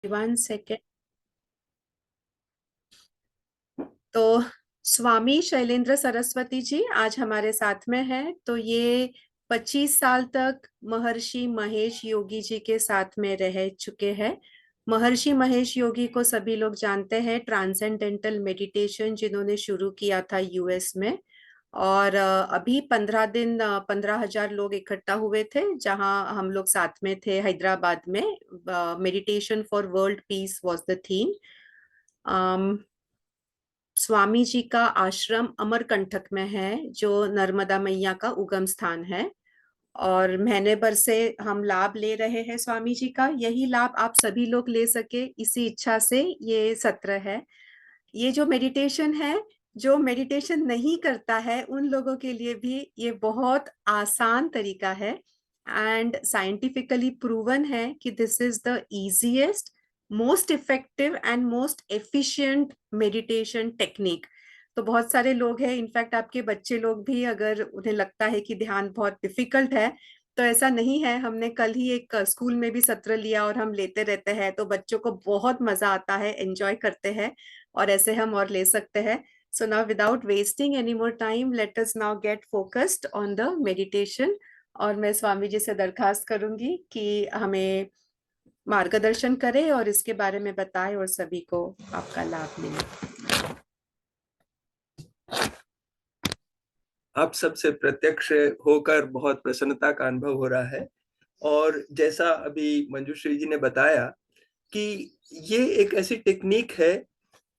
1 second. तो स्वामी शैलेंद्र सरस्वती जी आज हमारे साथ में है। तो ये 25 साल तक महर्षि महेश योगी जी के साथ में रह चुके हैं। महर्षि महेश योगी को सभी लोग जानते हैं, ट्रांसेंडेंटल मेडिटेशन जिन्होंने शुरू किया था यूएस में। और अभी 15 दिन 15,000 लोग इकट्ठा हुए थे, जहां हम लोग साथ में थे हैदराबाद में। Meditation for world peace was the theme. Swami ji का आश्रम अमरकंटक में है, जो नर्मदा मैया का उगम स्थान है। और महीने भर से हम लाभ ले रहे हैं स्वामी जी का। यही लाभ आप सभी लोग ले सके, इसी इच्छा से ये सत्र है। ये जो मेडिटेशन है, जो मेडिटेशन नहीं करता है उन लोगों के लिए भी ये बहुत आसान तरीका है। एंड साइंटिफिकली प्रूवन है कि this is the easiest, most effective and most efficient meditation technique. तो बहुत सारे लोग हैं, इनफैक्ट आपके बच्चे लोग भी, अगर उन्हें लगता है कि ध्यान बहुत डिफिकल्ट है, तो ऐसा नहीं है। हमने कल ही एक स्कूल में भी सत्र लिया और हम लेते रहते हैं, तो बच्चों को बहुत मजा आता है, एंजॉय करते हैं। और ऐसे हम और ले सकते हैं। So now without wasting any more time, let us now get focused on the meditation. और मैं स्वामी जी से दरखास्त करूंगी कि हमें मार्गदर्शन करें और इसके बारे में बताएं और सभी को आपका लाभ मिले। आप सबसे प्रत्यक्ष होकर बहुत प्रसन्नता का अनुभव हो रहा है। और जैसा अभी मंजूश्री जी ने बताया कि ये एक ऐसी टेक्निक है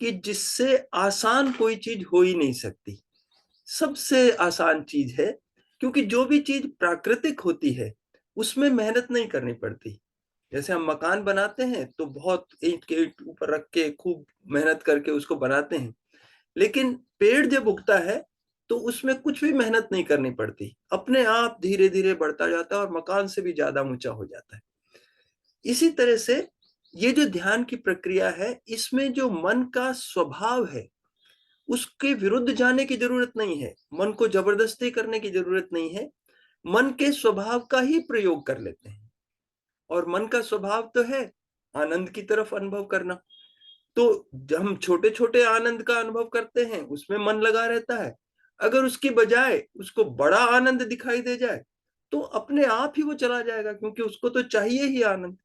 कि जिससे आसान कोई चीज हो ही नहीं सकती। सबसे आसान चीज है, क्योंकि जो भी चीज प्राकृतिक होती है उसमें मेहनत नहीं करनी पड़ती। जैसे हम मकान बनाते हैं तो बहुत ईंट के ईंट ऊपर रख के खूब मेहनत करके उसको बनाते हैं, लेकिन पेड़ जब उगता है तो उसमें कुछ भी मेहनत नहीं करनी पड़ती, अपने आप धीरे धीरे बढ़ता जाता है और मकान से भी ज्यादा ऊंचा हो जाता है। इसी तरह से ये जो ध्यान की प्रक्रिया है, इसमें जो मन का स्वभाव है उसके विरुद्ध जाने की जरूरत नहीं है, मन को जबरदस्ती करने की जरूरत नहीं है। मन के स्वभाव का ही प्रयोग कर लेते हैं। और मन का स्वभाव तो है आनंद की तरफ अनुभव करना। तो जब हम छोटे छोटे आनंद का अनुभव करते हैं उसमें मन लगा रहता है। अगर उसकी बजाय उसको बड़ा आनंद दिखाई दे जाए तो अपने आप ही वो चला जाएगा, क्योंकि उसको तो चाहिए ही आनंद।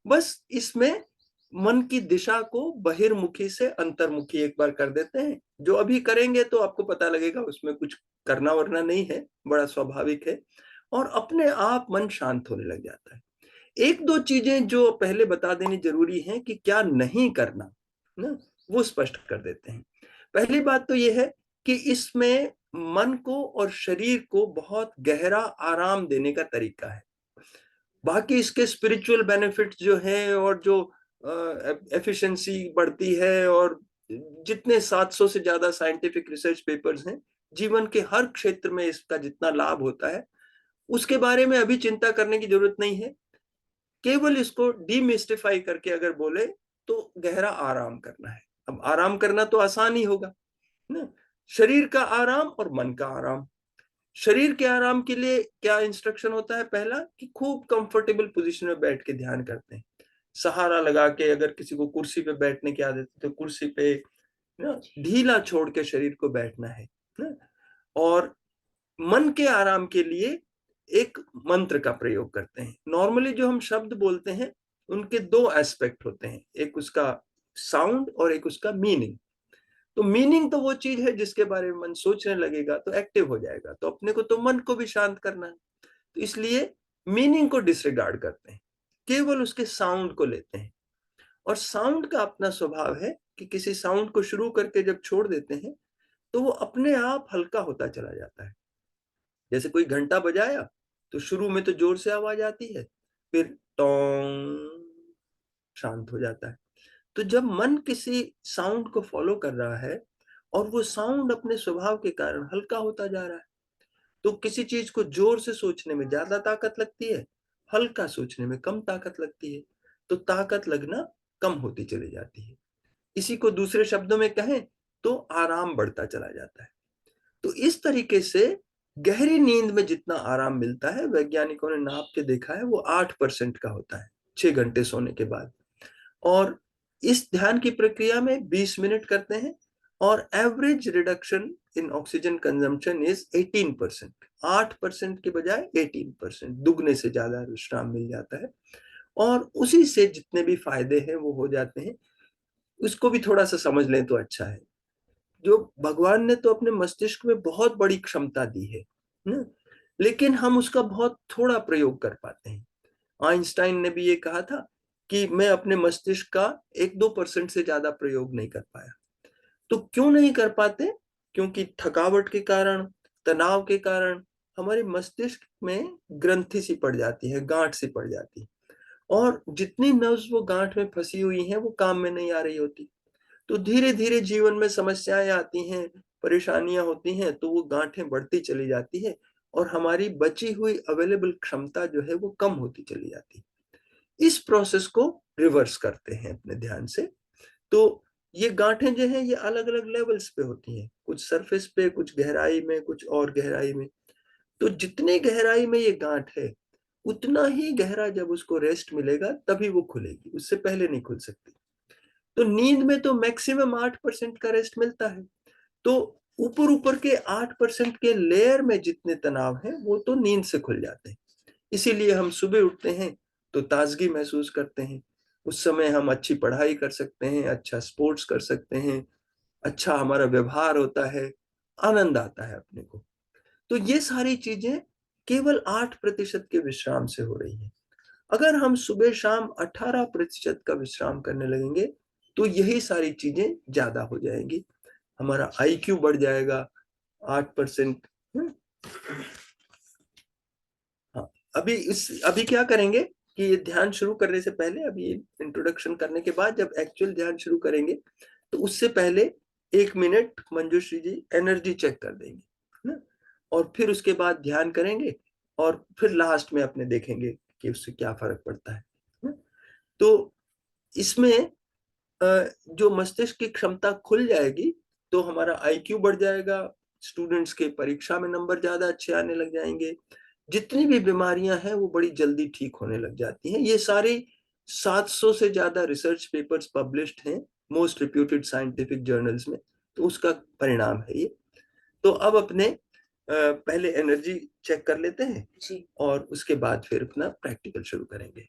बस इसमें मन की दिशा को बहिर्मुखी से अंतर्मुखी एक बार कर देते हैं। जो अभी करेंगे तो आपको पता लगेगा उसमें कुछ करना वरना नहीं है, बड़ा स्वाभाविक है। और अपने आप मन शांत होने लग जाता है। एक दो चीजें जो पहले बता देनी जरूरी है कि क्या नहीं करना ना, वो स्पष्ट कर देते हैं। पहली बात तो ये है कि इसमें मन को और शरीर को बहुत गहरा आराम देने का तरीका है। बाकी इसके स्पिरिचुअल बेनिफिट्स जो हैं और जो एफिशिएंसी बढ़ती है, और जितने 700 से ज्यादा साइंटिफिक रिसर्च पेपर्स हैं, जीवन के हर क्षेत्र में इसका जितना लाभ होता है उसके बारे में अभी चिंता करने की जरूरत नहीं है। केवल इसको डीमिस्टिफाई करके अगर बोले तो गहरा आराम करना है। अब आराम करना तो आसान ही होगा ना। शरीर का आराम और मन का आराम। शरीर के आराम के लिए क्या इंस्ट्रक्शन होता है? पहला कि खूब कंफर्टेबल पोजीशन में बैठ के ध्यान करते हैं। सहारा लगा के, अगर किसी को कुर्सी पे बैठने की आदत है तो कुर्सी पे ना ढीला छोड़ के शरीर को बैठना है ना। और मन के आराम के लिए एक मंत्र का प्रयोग करते हैं। नॉर्मली जो हम शब्द बोलते हैं उनके दो एस्पेक्ट होते हैं, एक उसका साउंड और एक उसका मीनिंग। तो मीनिंग तो वो चीज है जिसके बारे में मन सोचने लगेगा तो एक्टिव हो जाएगा, तो अपने को तो मन को भी शांत करना है। तो इसलिए मीनिंग को डिसरिगार्ड करते हैं, केवल उसके साउंड को लेते हैं। और साउंड का अपना स्वभाव है कि किसी साउंड को शुरू करके जब छोड़ देते हैं तो वो अपने आप हल्का होता चला जाता है। जैसे कोई घंटा बजाया तो शुरू में तो जोर से आवाज आती है, फिर टोंग शांत हो जाता है। तो जब मन किसी साउंड को फॉलो कर रहा है और वो साउंड अपने स्वभाव के कारण हल्का होता जा रहा है, तो किसी चीज को जोर से सोचने में ज्यादा ताकत लगती है, हल्का सोचने में कम ताकत लगती है। तो ताकत लगना कम होती चली जाती है। इसी को दूसरे शब्दों में कहें तो आराम बढ़ता चला जाता है। तो इस तरीके से गहरी नींद में जितना आराम मिलता है, वैज्ञानिकों ने नाप के देखा है, वो 8% का होता है 6 घंटे सोने के बाद। और इस ध्यान की प्रक्रिया में 20 मिनट करते हैं और average reduction in oxygen consumption is 18%। 8% के बजाय 18%, दुगने से ज्यादा विश्राम मिल जाता है और उसी से जितने भी फायदे हैं वो हो जाते हैं। उसको भी थोड़ा सा समझ लें तो अच्छा है। जो भगवान ने तो अपने मस्तिष्क में बहुत बड़ी क्षमता दी है ना, लेकिन हम उसका बहुत थोड़ा प्रयोग कर पाते हैं। आइंस्टाइन ने भी ये कहा था कि मैं अपने मस्तिष्क का 1-2% से ज्यादा प्रयोग नहीं कर पाया। तो क्यों नहीं कर पाते? क्योंकि थकावट के कारण, तनाव के कारण हमारे मस्तिष्क में ग्रंथि सी पड़ जाती है, गांठ सी पड़ जाती है और जितनी नर्व्स वो गांठ में फंसी हुई हैं वो काम में नहीं आ रही होती। तो धीरे धीरे जीवन में समस्याएं आती हैं, परेशानियां होती हैं, तो वो गांठें बढ़ती चली जाती है और हमारी बची हुई अवेलेबल क्षमता जो है वो कम होती चली जाती है। इस प्रोसेस को रिवर्स करते हैं अपने ध्यान से। तो ये गांठें जो है ये अलग अलग लेवल्स पे होती हैं, कुछ सरफेस पे, कुछ गहराई में, कुछ और गहराई में। तो जितनी गहराई में ये गांठ है उतना ही गहरा जब उसको रेस्ट मिलेगा तभी वो खुलेगी, उससे पहले नहीं खुल सकती। तो नींद में तो मैक्सिमम 8% का रेस्ट मिलता है। तो ऊपर ऊपर के 8% के लेयर में जितने तनाव हैं वो तो नींद से खुल जाते हैं। इसीलिए हम सुबह उठते हैं तो ताजगी महसूस करते हैं। उस समय हम अच्छी पढ़ाई कर सकते हैं, अच्छा स्पोर्ट्स कर सकते हैं, अच्छा हमारा व्यवहार होता है, आनंद आता है अपने को। तो ये सारी चीजें केवल 8% के विश्राम से हो रही है। अगर हम सुबह शाम 18% का विश्राम करने लगेंगे तो यही सारी चीजें ज्यादा हो जाएंगी। हमारा आईक्यू बढ़ जाएगा 8%। हाँ, अभी क्या करेंगे कि ये ध्यान शुरू करने से पहले, अभी इंट्रोडक्शन करने के बाद जब एक्चुअल ध्यान शुरू करेंगे तो उससे पहले 1 मिनट मंजूश्री जी एनर्जी चेक कर देंगे ना, और फिर उसके बाद ध्यान करेंगे और फिर लास्ट में अपने देखेंगे कि उससे क्या फर्क पड़ता है ना? तो इसमें जो मस्तिष्क की क्षमता खुल जाएगी तो हमारा आईक्यू बढ़ जाएगा, स्टूडेंट्स के परीक्षा में नंबर ज्यादा अच्छे आने लग जाएंगे, जितनी भी बीमारियां हैं वो बड़ी जल्दी ठीक होने लग जाती हैं। ये सारे 700 से ज्यादा रिसर्च पेपर्स पब्लिश्ड हैं मोस्ट रिप्यूटेड साइंटिफिक जर्नल्स में, तो उसका परिणाम है ये। तो अब अपने पहले एनर्जी चेक कर लेते हैं जी, और उसके बाद फिर अपना प्रैक्टिकल शुरू करेंगे।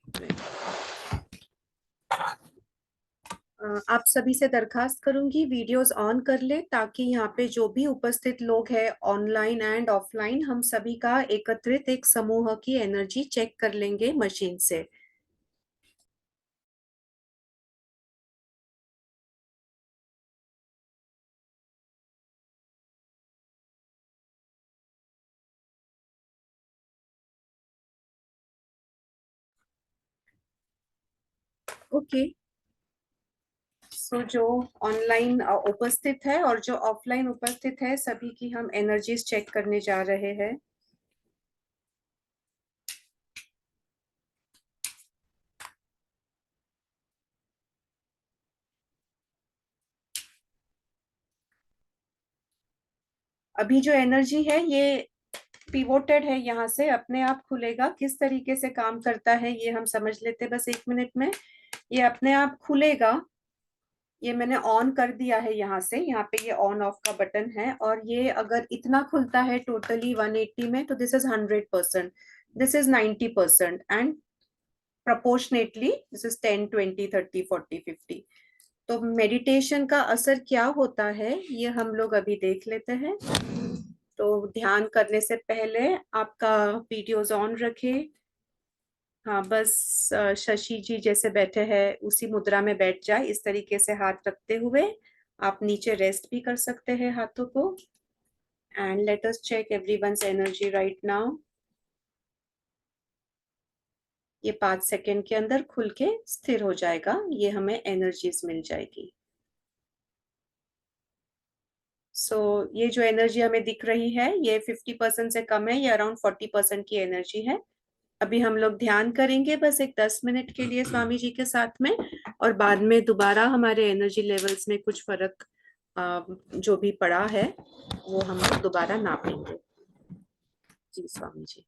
आप सभी से दरखास्त करूंगी वीडियोस ऑन कर ले ताकि यहाँ पे जो भी उपस्थित लोग हैं ऑनलाइन एंड ऑफलाइन, हम सभी का एकत्रित एक समूह की एनर्जी चेक कर लेंगे मशीन से। ओके, सो जो ऑनलाइन उपस्थित है और जो ऑफलाइन उपस्थित है सभी की हम एनर्जीज चेक करने जा रहे हैं। अभी जो एनर्जी है ये पिवोटेड है, यहाँ से अपने आप खुलेगा। किस तरीके से काम करता है ये हम समझ लेते बस 1 मिनट में। ये अपने आप खुलेगा, ये मैंने ऑन कर दिया है यहाँ से, यहाँ पे ये ऑन ऑफ का बटन है और ये अगर इतना खुलता है टोटली 180 में तो this is 100%, this is 90% and proportionately this is 10, 20, 30, 40, 50। तो मेडिटेशन का असर क्या होता है ये हम लोग अभी देख लेते हैं। तो ध्यान करने से पहले आपका वीडियोस ऑन रखें। हाँ बस शशि जी जैसे बैठे हैं उसी मुद्रा में बैठ जाए, इस तरीके से हाथ रखते हुए। आप नीचे रेस्ट भी कर सकते हैं हाथों को। And let us check everyone's energy right now. ये 5 सेकेंड के अंदर खुल के स्थिर हो जाएगा, ये हमें एनर्जीज मिल जाएगी। सो ये जो एनर्जी हमें दिख रही है ये 50% से कम है, ये अराउंड 40% की एनर्जी है। अभी हम लोग ध्यान करेंगे बस एक 10 मिनट के लिए स्वामी जी के साथ में, और बाद में दोबारा हमारे एनर्जी लेवल्स में कुछ फर्क जो भी पड़ा है वो हम लोग दोबारा नापेंगे। जी स्वामी जी।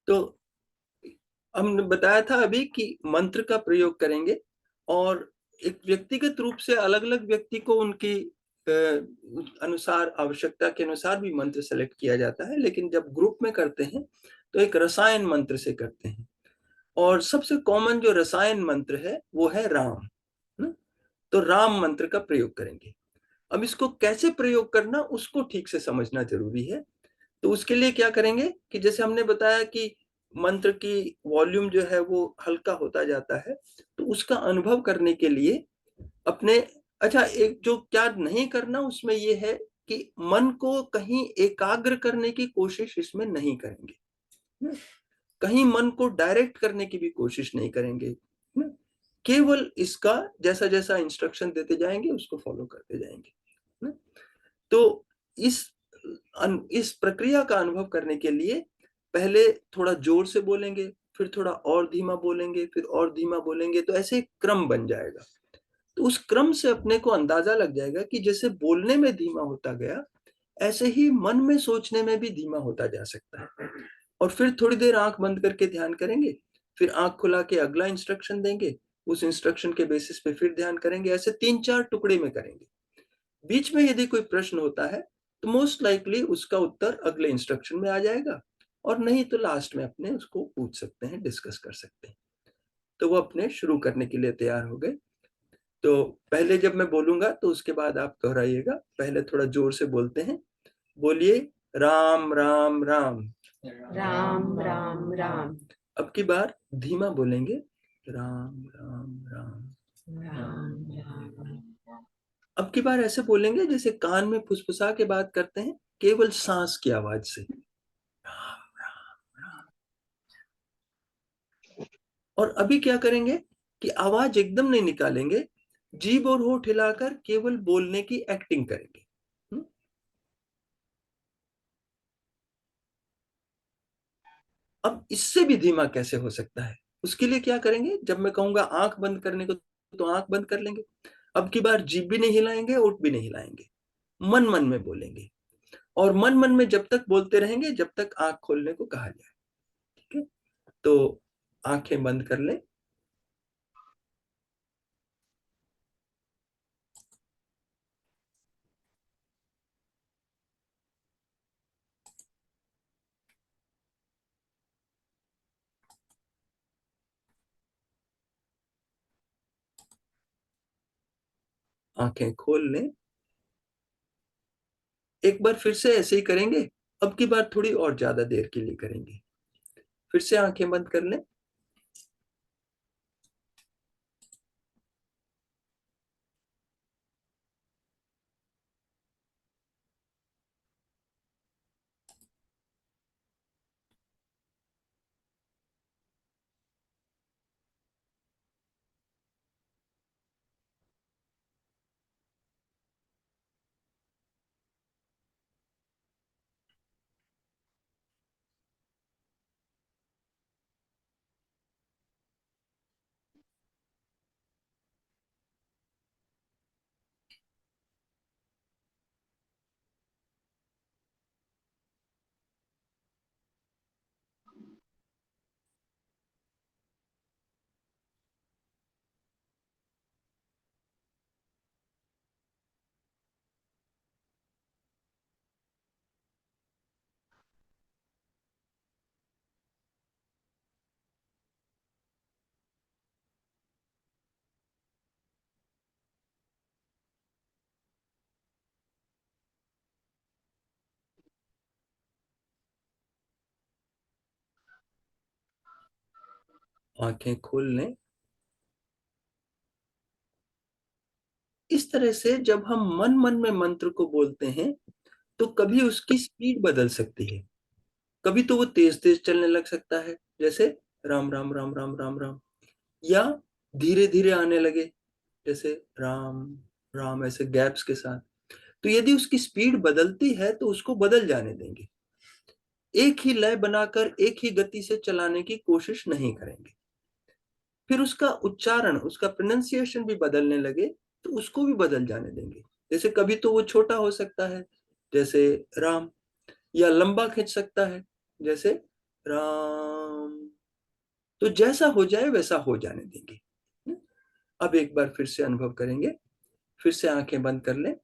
तो हमने बताया था अभी कि मंत्र का प्रयोग करेंगे, और एक व्यक्तिगत रूप से अलग अलग व्यक्ति को उनकी अनुसार, आवश्यकता के अनुसार भी मंत्र सेलेक्ट किया जाता है, लेकिन जब ग्रुप में करते हैं तो एक रसायन मंत्र से करते हैं। और सबसे कॉमन जो रसायन मंत्र है वो है राम, ना? तो राम मंत्र का प्रयोग करेंगे। अब इसको कैसे प्रयोग करना उसको ठीक से समझना जरूरी है। तो उसके लिए क्या करेंगे कि जैसे हमने बताया कि मंत्र की वॉल्यूम जो है वो हल्का होता जाता है, तो उसका अनुभव करने के लिए अपने, अच्छा, एक जो क्या नहीं करना उसमें ये है कि मन को कहीं एकाग्र करने की कोशिश इसमें नहीं करेंगे, कहीं मन को डायरेक्ट करने की भी कोशिश नहीं करेंगे, केवल इसका जैसा जैसा इंस्ट्रक्शन देते जाएंगे उसको फॉलो करते जाएंगे। तो इस इस प्रक्रिया का अनुभव करने के लिए पहले थोड़ा जोर से बोलेंगे, फिर थोड़ा और धीमा बोलेंगे, फिर और धीमा बोलेंगे, तो ऐसे एक क्रम बन जाएगा। तो उस क्रम से अपने को अंदाजा लग जाएगा कि जैसे बोलने में धीमा होता गया, ऐसे ही मन में सोचने में भी धीमा होता जा सकता है। और फिर थोड़ी देर आंख बंद करके ध्यान करेंगे, फिर आंख खुला के अगला इंस्ट्रक्शन देंगे, उस इंस्ट्रक्शन के बेसिस पे फिर ध्यान करेंगे, ऐसे 3-4 टुकड़े में करेंगे। बीच में यदि कोई प्रश्न होता है तो मोस्ट लाइकली उसका उत्तर अगले इंस्ट्रक्शन में आ जाएगा, और नहीं तो लास्ट में अपने उसको पूछ सकते हैं, डिस्कस कर सकते हैं। तो वो अपने शुरू करने के लिए तैयार हो गए। तो पहले जब मैं बोलूंगा तो उसके बाद आप दोहराइएगा। पहले थोड़ा जोर से बोलते हैं, बोलिए राम राम राम। राम राम राम। अब की बार धीमा बोलेंगे, राम राम राम। राम राम। अब की बार ऐसे बोलेंगे जैसे कान में फुसफुसा के बात करते हैं, केवल सांस की आवाज से, राम राम राम। और अभी क्या करेंगे कि आवाज एकदम नहीं निकालेंगे, जीभ और होठ हिलाकर केवल बोलने की एक्टिंग करेंगे। अब इससे भी धीमा कैसे हो सकता है, उसके लिए क्या करेंगे, जब मैं कहूंगा आंख बंद करने को तो आंख बंद कर लेंगे। अब की बार जीभ भी नहीं हिलाएंगे, होठ भी नहीं हिलाएंगे, मन मन में बोलेंगे। और मन मन में जब तक बोलते रहेंगे जब तक आंख खोलने को कहा जाए। ठीक है, तो आंखें बंद कर लें। आंखें खोल लें। एक बार फिर से ऐसे ही करेंगे, अब की बार थोड़ी और ज्यादा देर के लिए करेंगे। फिर से आंखें बंद कर लें। आंखें खोल लें। इस तरह से जब हम मन मन में मंत्र को बोलते हैं तो कभी उसकी स्पीड बदल सकती है, कभी तो वो तेज तेज चलने लग सकता है, जैसे राम राम राम राम राम राम, या धीरे धीरे आने लगे, जैसे राम राम, ऐसे गैप्स के साथ। तो यदि उसकी स्पीड बदलती है तो उसको बदल जाने देंगे, एक ही लय बनाकर एक ही गति से चलाने की कोशिश नहीं करेंगे। फिर उसका उच्चारण, उसका प्रोनाउंसिएशन भी बदलने लगे तो उसको भी बदल जाने देंगे। जैसे कभी तो वो छोटा हो सकता है, जैसे राम, या लंबा खिंच सकता है, जैसे राम। तो जैसा हो जाए वैसा हो जाने देंगे। अब एक बार फिर से अनुभव करेंगे। फिर से आंखें बंद कर लें।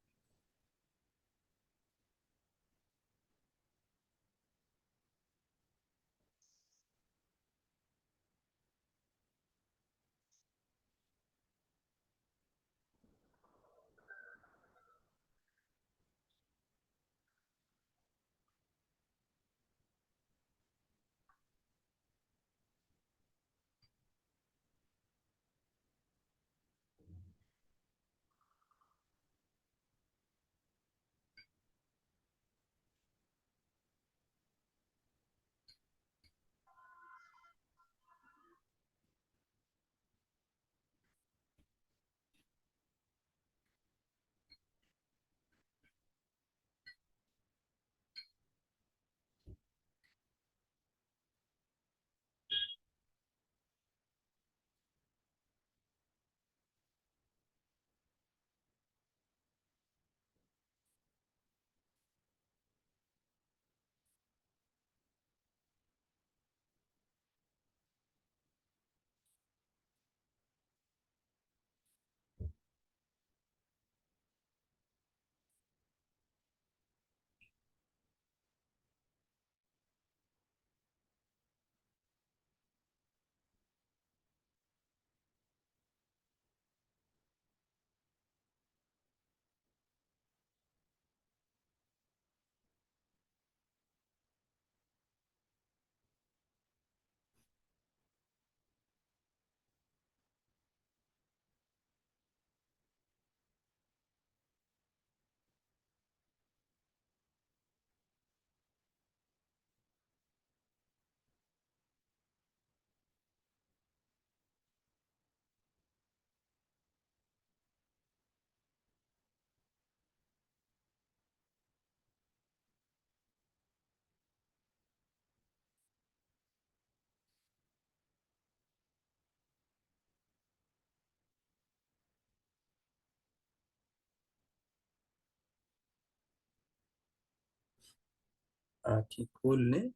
आंखें खोल लें।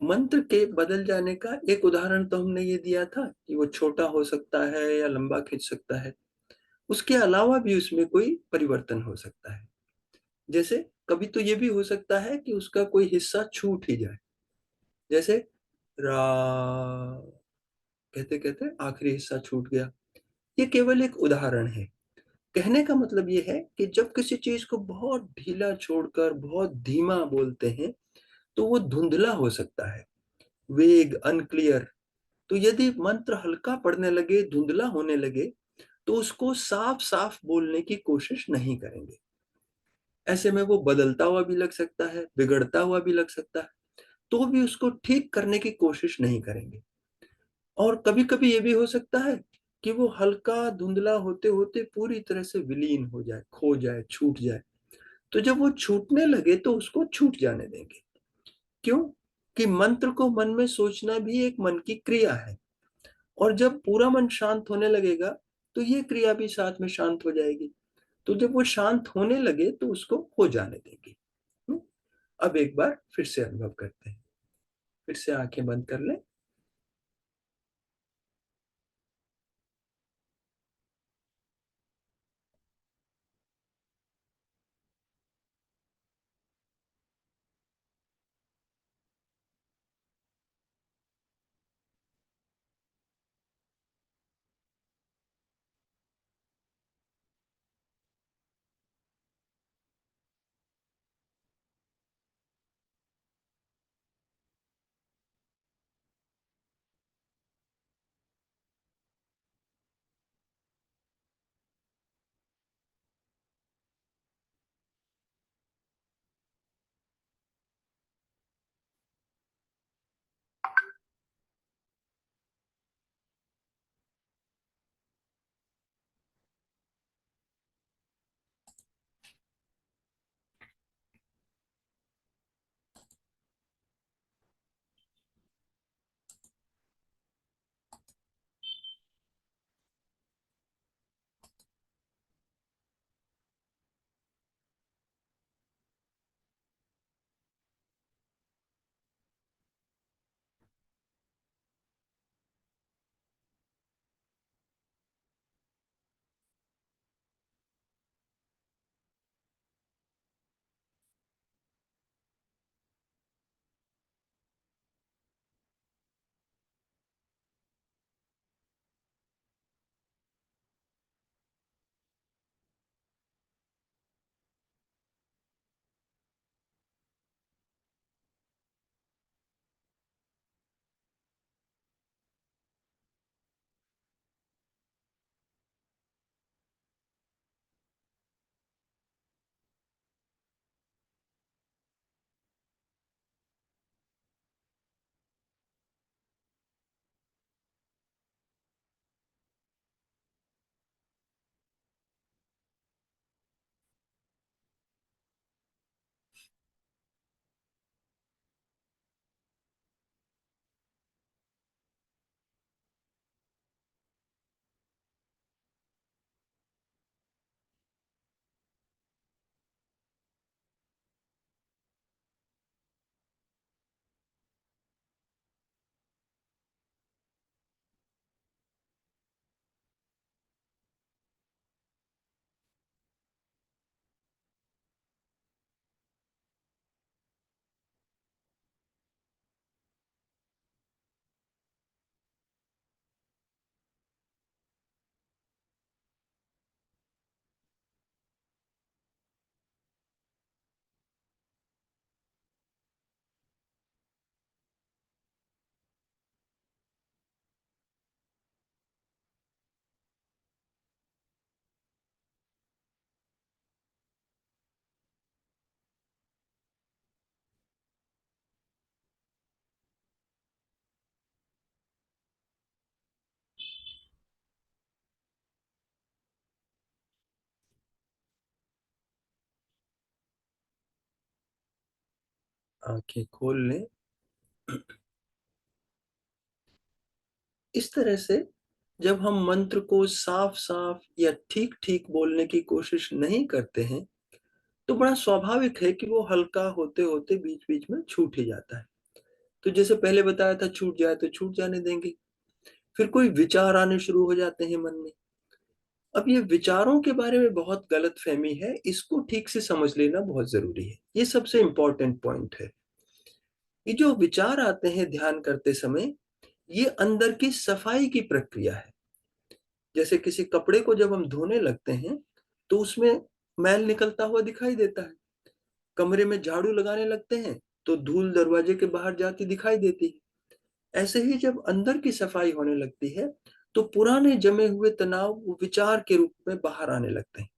मंत्र के बदल जाने का एक उदाहरण तो हमने ये दिया था कि वो छोटा हो सकता है या लंबा खिंच सकता है। उसके अलावा भी उसमें कोई परिवर्तन हो सकता है। जैसे कभी तो ये भी हो सकता है कि उसका कोई हिस्सा छूट ही जाए। जैसे रा कहते कहते आखिरी हिस्सा छूट गया। ये केवल एक उदाहरण है। कहने का मतलब ये है कि जब किसी चीज को बहुत ढीला छोड़कर बहुत धीमा बोलते हैं तो वो धुंधला हो सकता है, वेग, अनक्लियर। तो यदि मंत्र हल्का पड़ने लगे, धुंधला होने लगे, तो उसको साफ साफ बोलने की कोशिश नहीं करेंगे। ऐसे में वो बदलता हुआ भी लग सकता है, बिगड़ता हुआ भी लग सकता है, तो भी उसको ठीक करने की कोशिश नहीं करेंगे। और कभी कभी ये भी हो सकता है कि वो हल्का धुंधला होते होते पूरी तरह से विलीन हो जाए, खो जाए, छूट जाए। तो जब वो छूटने लगे तो उसको छूट जाने देंगे। क्यों? कि मंत्र को मन में सोचना भी एक मन की क्रिया है। और जब पूरा मन शांत होने लगेगा तो ये क्रिया भी साथ में शांत हो जाएगी। तो जब वो शांत होने लगे तो उसको हो जाने देंगे। हम्म? अब एक बार फिर से अनुभव करते हैं। फिर से आंखें बंद कर लें। आंखें खोल लें। इस तरह से जब हम मंत्र को साफ साफ या ठीक ठीक बोलने की कोशिश नहीं करते हैं, तो बड़ा स्वाभाविक है कि वो हल्का होते होते बीच बीच में छूट ही जाता है। तो जैसे पहले बताया था, छूट जाए तो छूट जाने देंगे। फिर कोई विचार आने शुरू हो जाते हैं मन में। अब ये विचारों के बारे में बहुत गलत फहमी है, इसको ठीक से समझ लेना बहुत जरूरी है। ये सबसे इंपॉर्टेंट पॉइंट है। ये जो विचार आते हैं ध्यान करते समय, ये अंदर की सफाई की प्रक्रिया है। जैसे किसी कपड़े को जब हम धोने लगते हैं, तो उसमें मैल निकलता हुआ दिखाई देता है। कमरे में झाड़ू लगाने लगते हैं, तो धूल दरवाजे के बाहर जाती दिखाई देती है। ऐसे ही जब अंदर की सफाई होने लगती है, तो पुराने जमे हुए तनाव वो विचार के रूप में बाहर आने लगते हैं।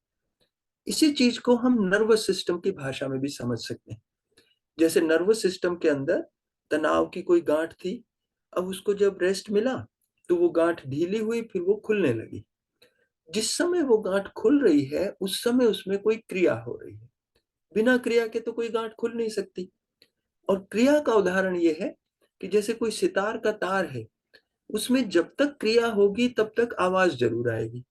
इसी चीज को हम नर्वस सिस्टम की भाषा में भी समझ सकते हैं। जैसे नर्वस सिस्टम के अंदर तनाव की कोई गांठ थी, अब उसको जब रेस्ट मिला, तो वो गांठ ढीली हुई, फिर वो खुलने लगी। जिस समय वो गांठ खुल रही है, उस समय उसमें कोई क्रिया हो रही है। बिना क्रिया के तो कोई गांठ खुल नहीं सकती। और क्रिया का उदाहरण ये है कि जैसे कोई सितार का तार है, उसमें जब तक क्रिया होगी तब तक आवाज जरूर आएगी।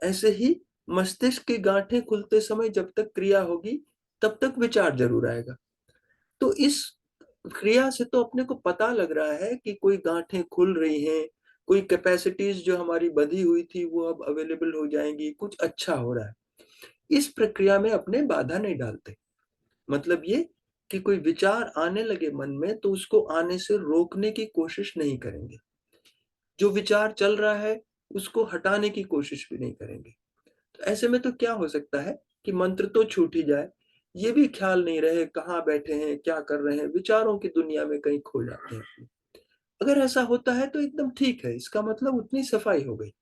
ऐसे ही मस्तिष्क की गांठें खुलते समय जब तक क्रिया होगी, तब तक विचार जरूर आएगा। तो इस क्रिया से तो अपने को पता लग रहा है कि कोई गांठें खुल रही हैं, कोई कैपेसिटीज जो हमारी बंधी हुई थी वो अब अवेलेबल हो जाएंगी, कुछ अच्छा हो रहा है। इस प्रक्रिया में अपने बाधा नहीं डालते। मतलब ये कि कोई विचार आने लगे मन में, तो उसको आने से रोकने की कोशिश नहीं करेंगे। जो विचार चल रहा है, उसको हटाने की कोशिश भी नहीं करेंगे। तो ऐसे में तो क्या हो सकता है कि मंत्र तो छूट ही जाए, ये भी ख्याल नहीं रहे कहाँ बैठे हैं, क्या कर रहे हैं, विचारों की दुनिया में कहीं खो जाते हैं। अगर ऐसा होता है तो एकदम ठीक है, इसका मतलब उतनी सफाई हो गई।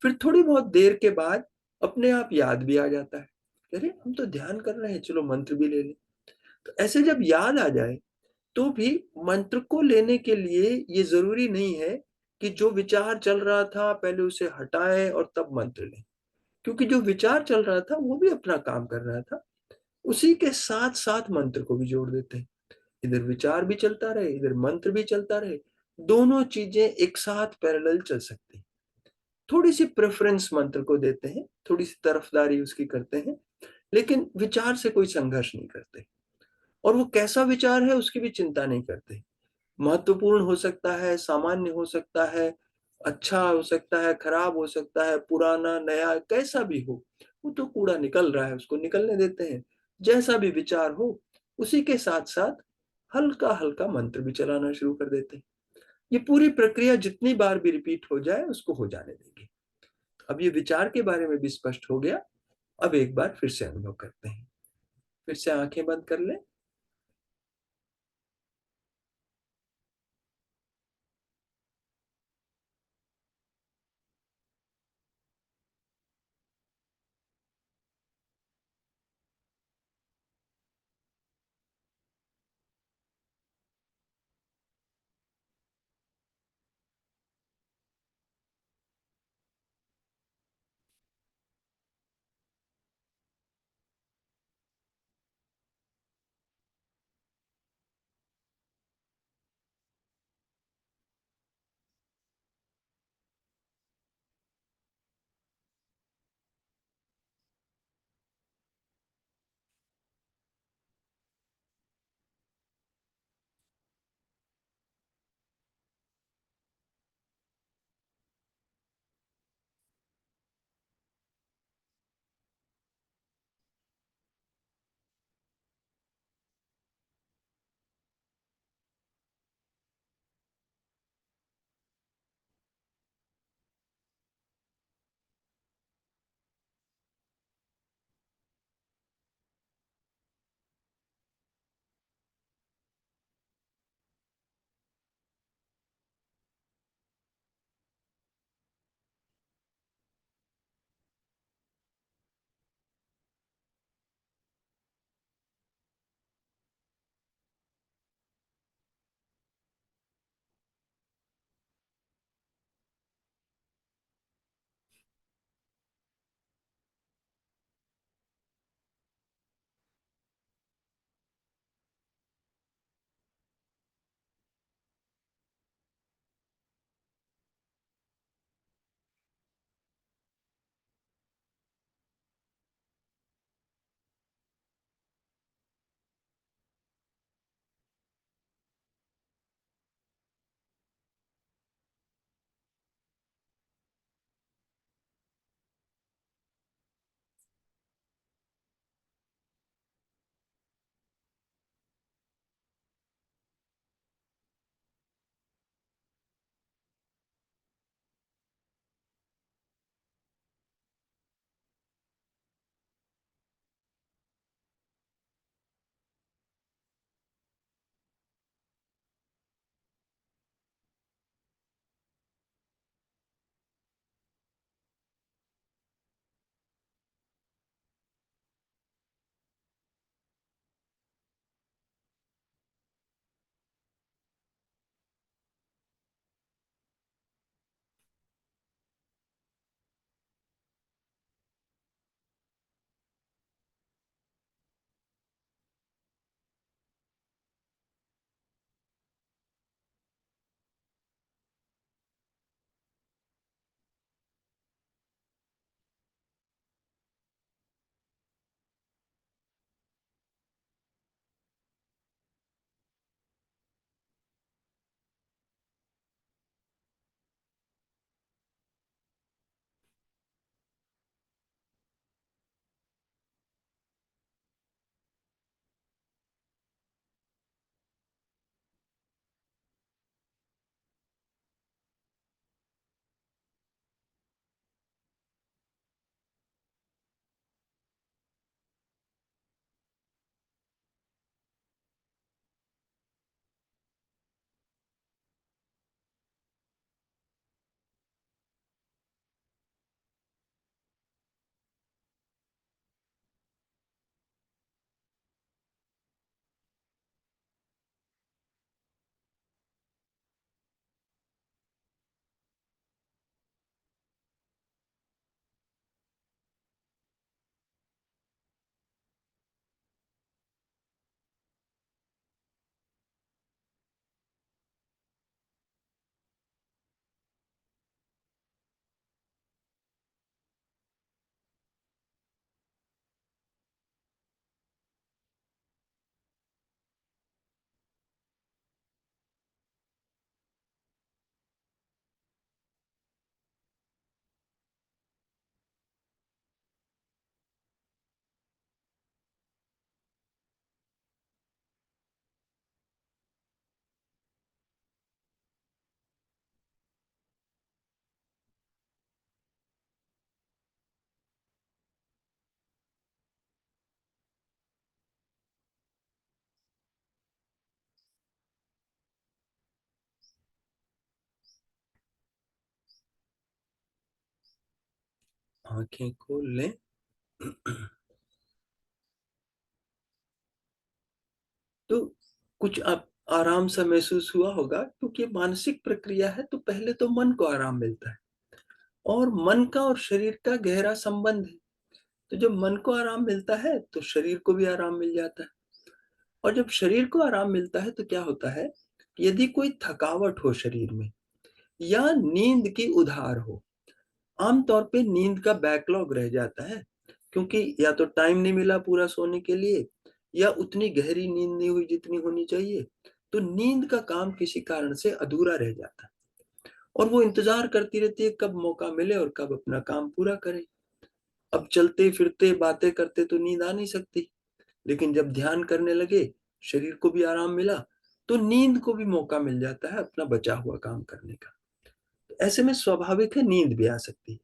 फिर थोड़ी बहुत देर के बाद अपने आप याद भी आ जाता है, अरे हम तो ध्यान कर रहे हैं, चलो मंत्र भी ले लें। तो ऐसे जब याद आ जाए, तो भी मंत्र को लेने के लिए ये जरूरी नहीं है कि जो विचार चल रहा था पहले उसे हटाए और तब मंत्र लें। क्योंकि जो विचार चल रहा था वो भी अपना काम कर रहा था, उसी के साथ साथ मंत्र को भी जोड़ देते हैं। इधर विचार भी चलता रहे, इधर मंत्र भी चलता रहे, दोनों चीजें एक साथ पैरेलल चल सकती हैं। थोड़ी सी प्रेफरेंस मंत्र को देते हैं, थोड़ी सी तरफदारी उसकी करते हैं, लेकिन विचार से कोई संघर्ष नहीं करते। और वो कैसा विचार है उसकी भी चिंता नहीं करते। महत्वपूर्ण हो सकता है, सामान्य हो सकता है, अच्छा हो सकता है, खराब हो सकता है, पुराना नया कैसा भी हो, वो तो कूड़ा निकल रहा है, उसको निकलने देते हैं। जैसा भी विचार हो, उसी के साथ साथ हल्का हल्का मंत्र भी चलाना शुरू कर देते हैं। ये पूरी प्रक्रिया जितनी बार भी रिपीट हो जाए, उसको हो जाने देंगे। अब ये विचार के बारे में भी स्पष्ट हो गया। अब एक बार फिर से अनुभव करते हैं। फिर से आंखें बंद कर लें। आंखें खोल लें। तो कुछ आप आराम सा महसूस हुआ होगा, क्योंकि मानसिक प्रक्रिया है तो पहले तो मन को आराम मिलता है, और मन का और शरीर का गहरा संबंध है। तो जब मन को आराम मिलता है तो शरीर को भी आराम मिल जाता है, और जब शरीर को आराम मिलता है तो क्या होता है, यदि कोई थकावट हो शरीर में या नींद की उधार हो, आमतौर पे नींद का बैकलॉग रह जाता है, क्योंकि या तो टाइम नहीं मिला पूरा सोने के लिए, या उतनी गहरी नींद नहीं हुई जितनी होनी चाहिए, तो नींद का काम किसी कारण से अधूरा रह जाता है, और वो इंतजार करती रहती है कब मौका मिले और कब अपना काम पूरा करे। अब चलते फिरते बातें करते तो नींद आ नहीं सकती, लेकिन जब ध्यान करने लगे, शरीर को भी आराम मिला, तो नींद को भी मौका मिल जाता है अपना बचा हुआ काम करने का। तो ऐसे में स्वाभाविक है नींद भी आ सकती है।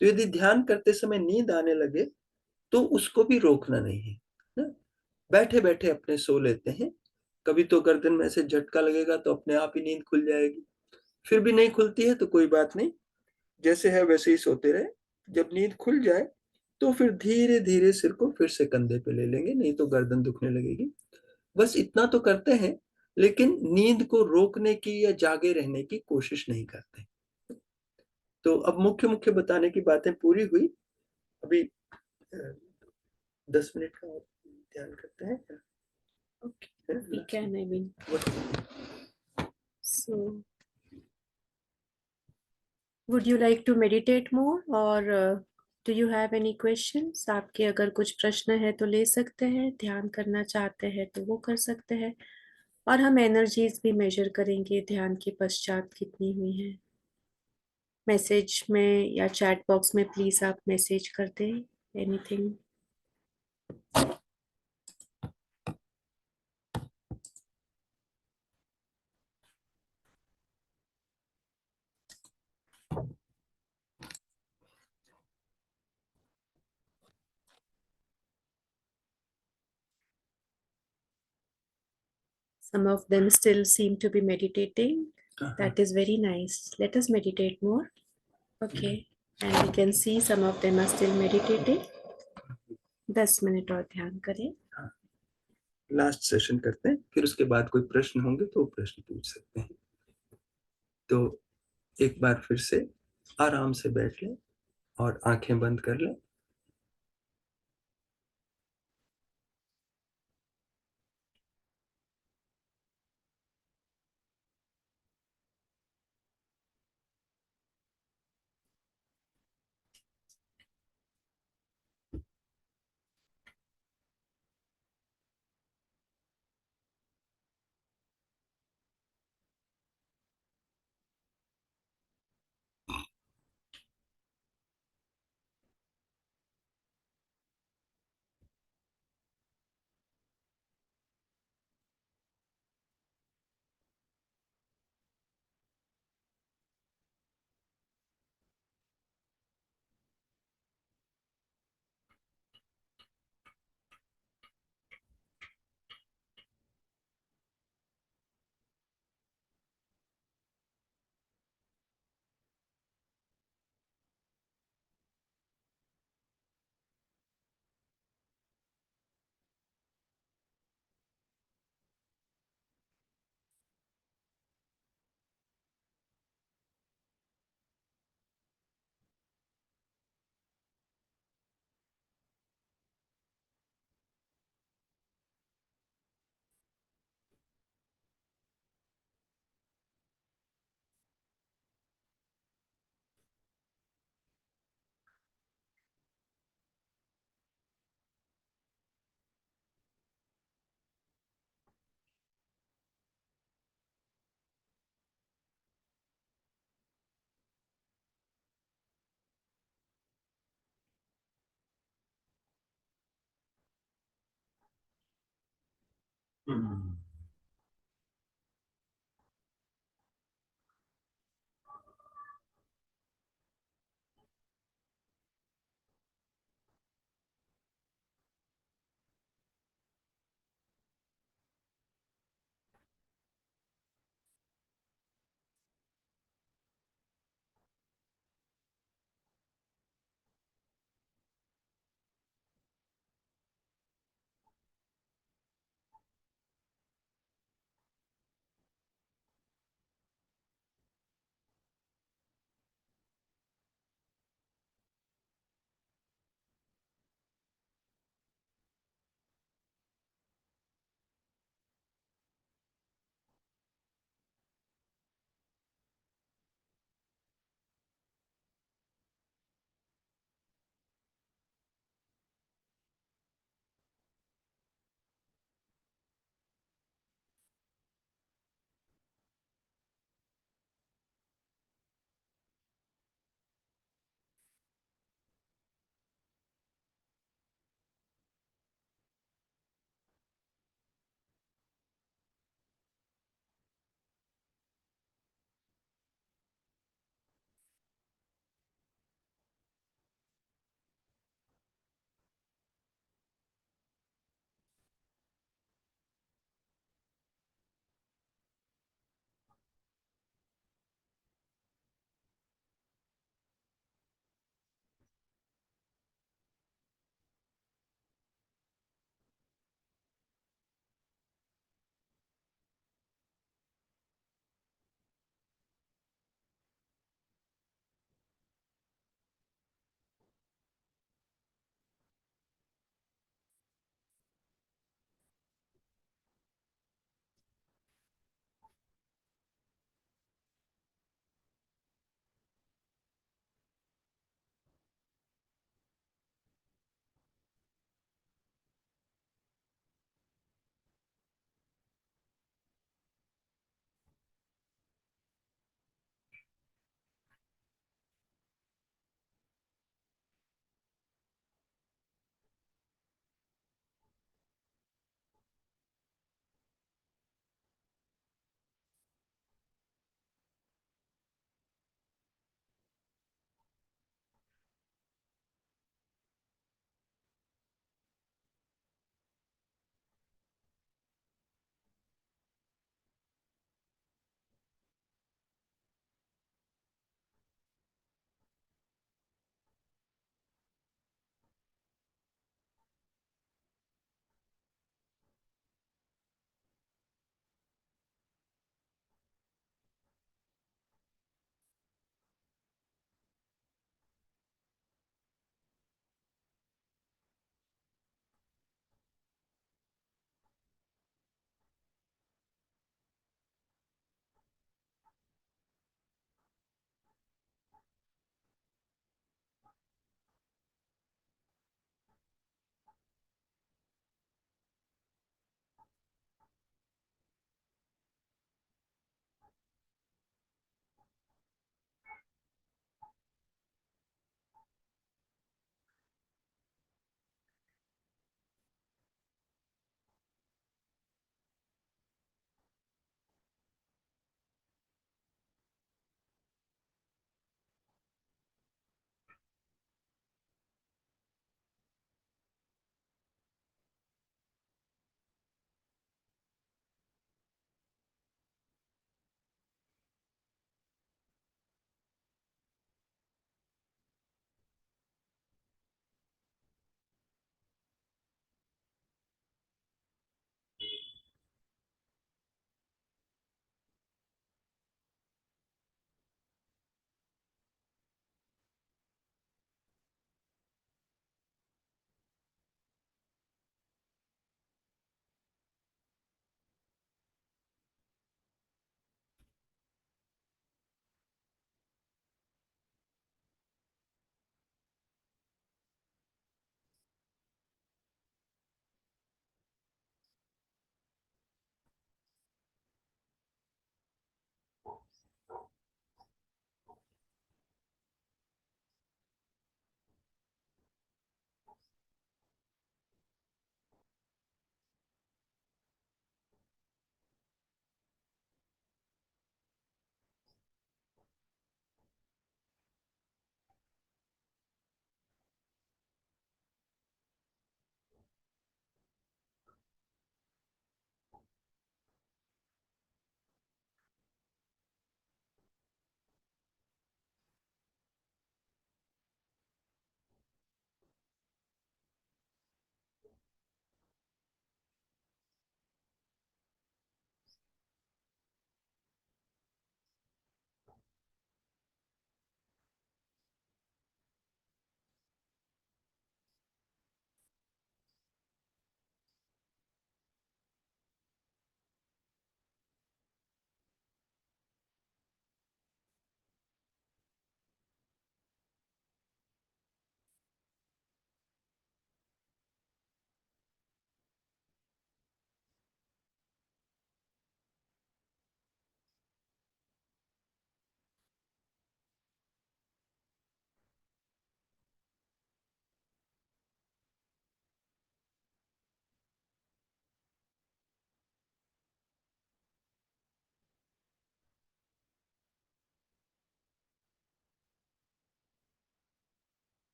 तो यदि ध्यान करते समय नींद आने लगे तो उसको भी रोकना नहीं है ना। बैठे बैठे अपने सो लेते हैं, कभी तो गर्दन में ऐसे झटका लगेगा तो अपने आप ही नींद खुल जाएगी। फिर भी नहीं खुलती है तो कोई बात नहीं, जैसे है वैसे ही सोते रहे। जब नींद खुल जाए तो फिर धीरे धीरे सिर को फिर से कंधे पे ले लेंगे, नहीं तो गर्दन दुखने लगेगी। बस इतना तो करते हैं, लेकिन नींद को रोकने की या जागे रहने की कोशिश नहीं करते। तो अब मुख्य मुख्य बताने की बातें पूरी हुई। अभी 10 मिनट का और ध्यान करते हैं क्या? Okay, we can, I mean. So, would you like to meditate more or do you have any questions? आपके अगर कुछ प्रश्न है तो ले सकते हैं, ध्यान करना चाहते हैं तो वो कर सकते हैं, और हम एनर्जीज भी मेजर करेंगे ध्यान के पश्चात कितनी हुई है। मैसेज में या चैट बॉक्स में प्लीज आप मैसेज कर दें anything. Some of them still seem to be meditating. That is very nice. Let us meditate more. Okay. And we can see some of them are still meditating. 10 minute और ध्यान करें। Last session करते हैं, फिर उसके बाद कोई प्रश्न होंगे तो प्रश्न पूछ सकते हैं। तो एक बार फिर से आराम से बैठ लें और आंखें बंद कर लें।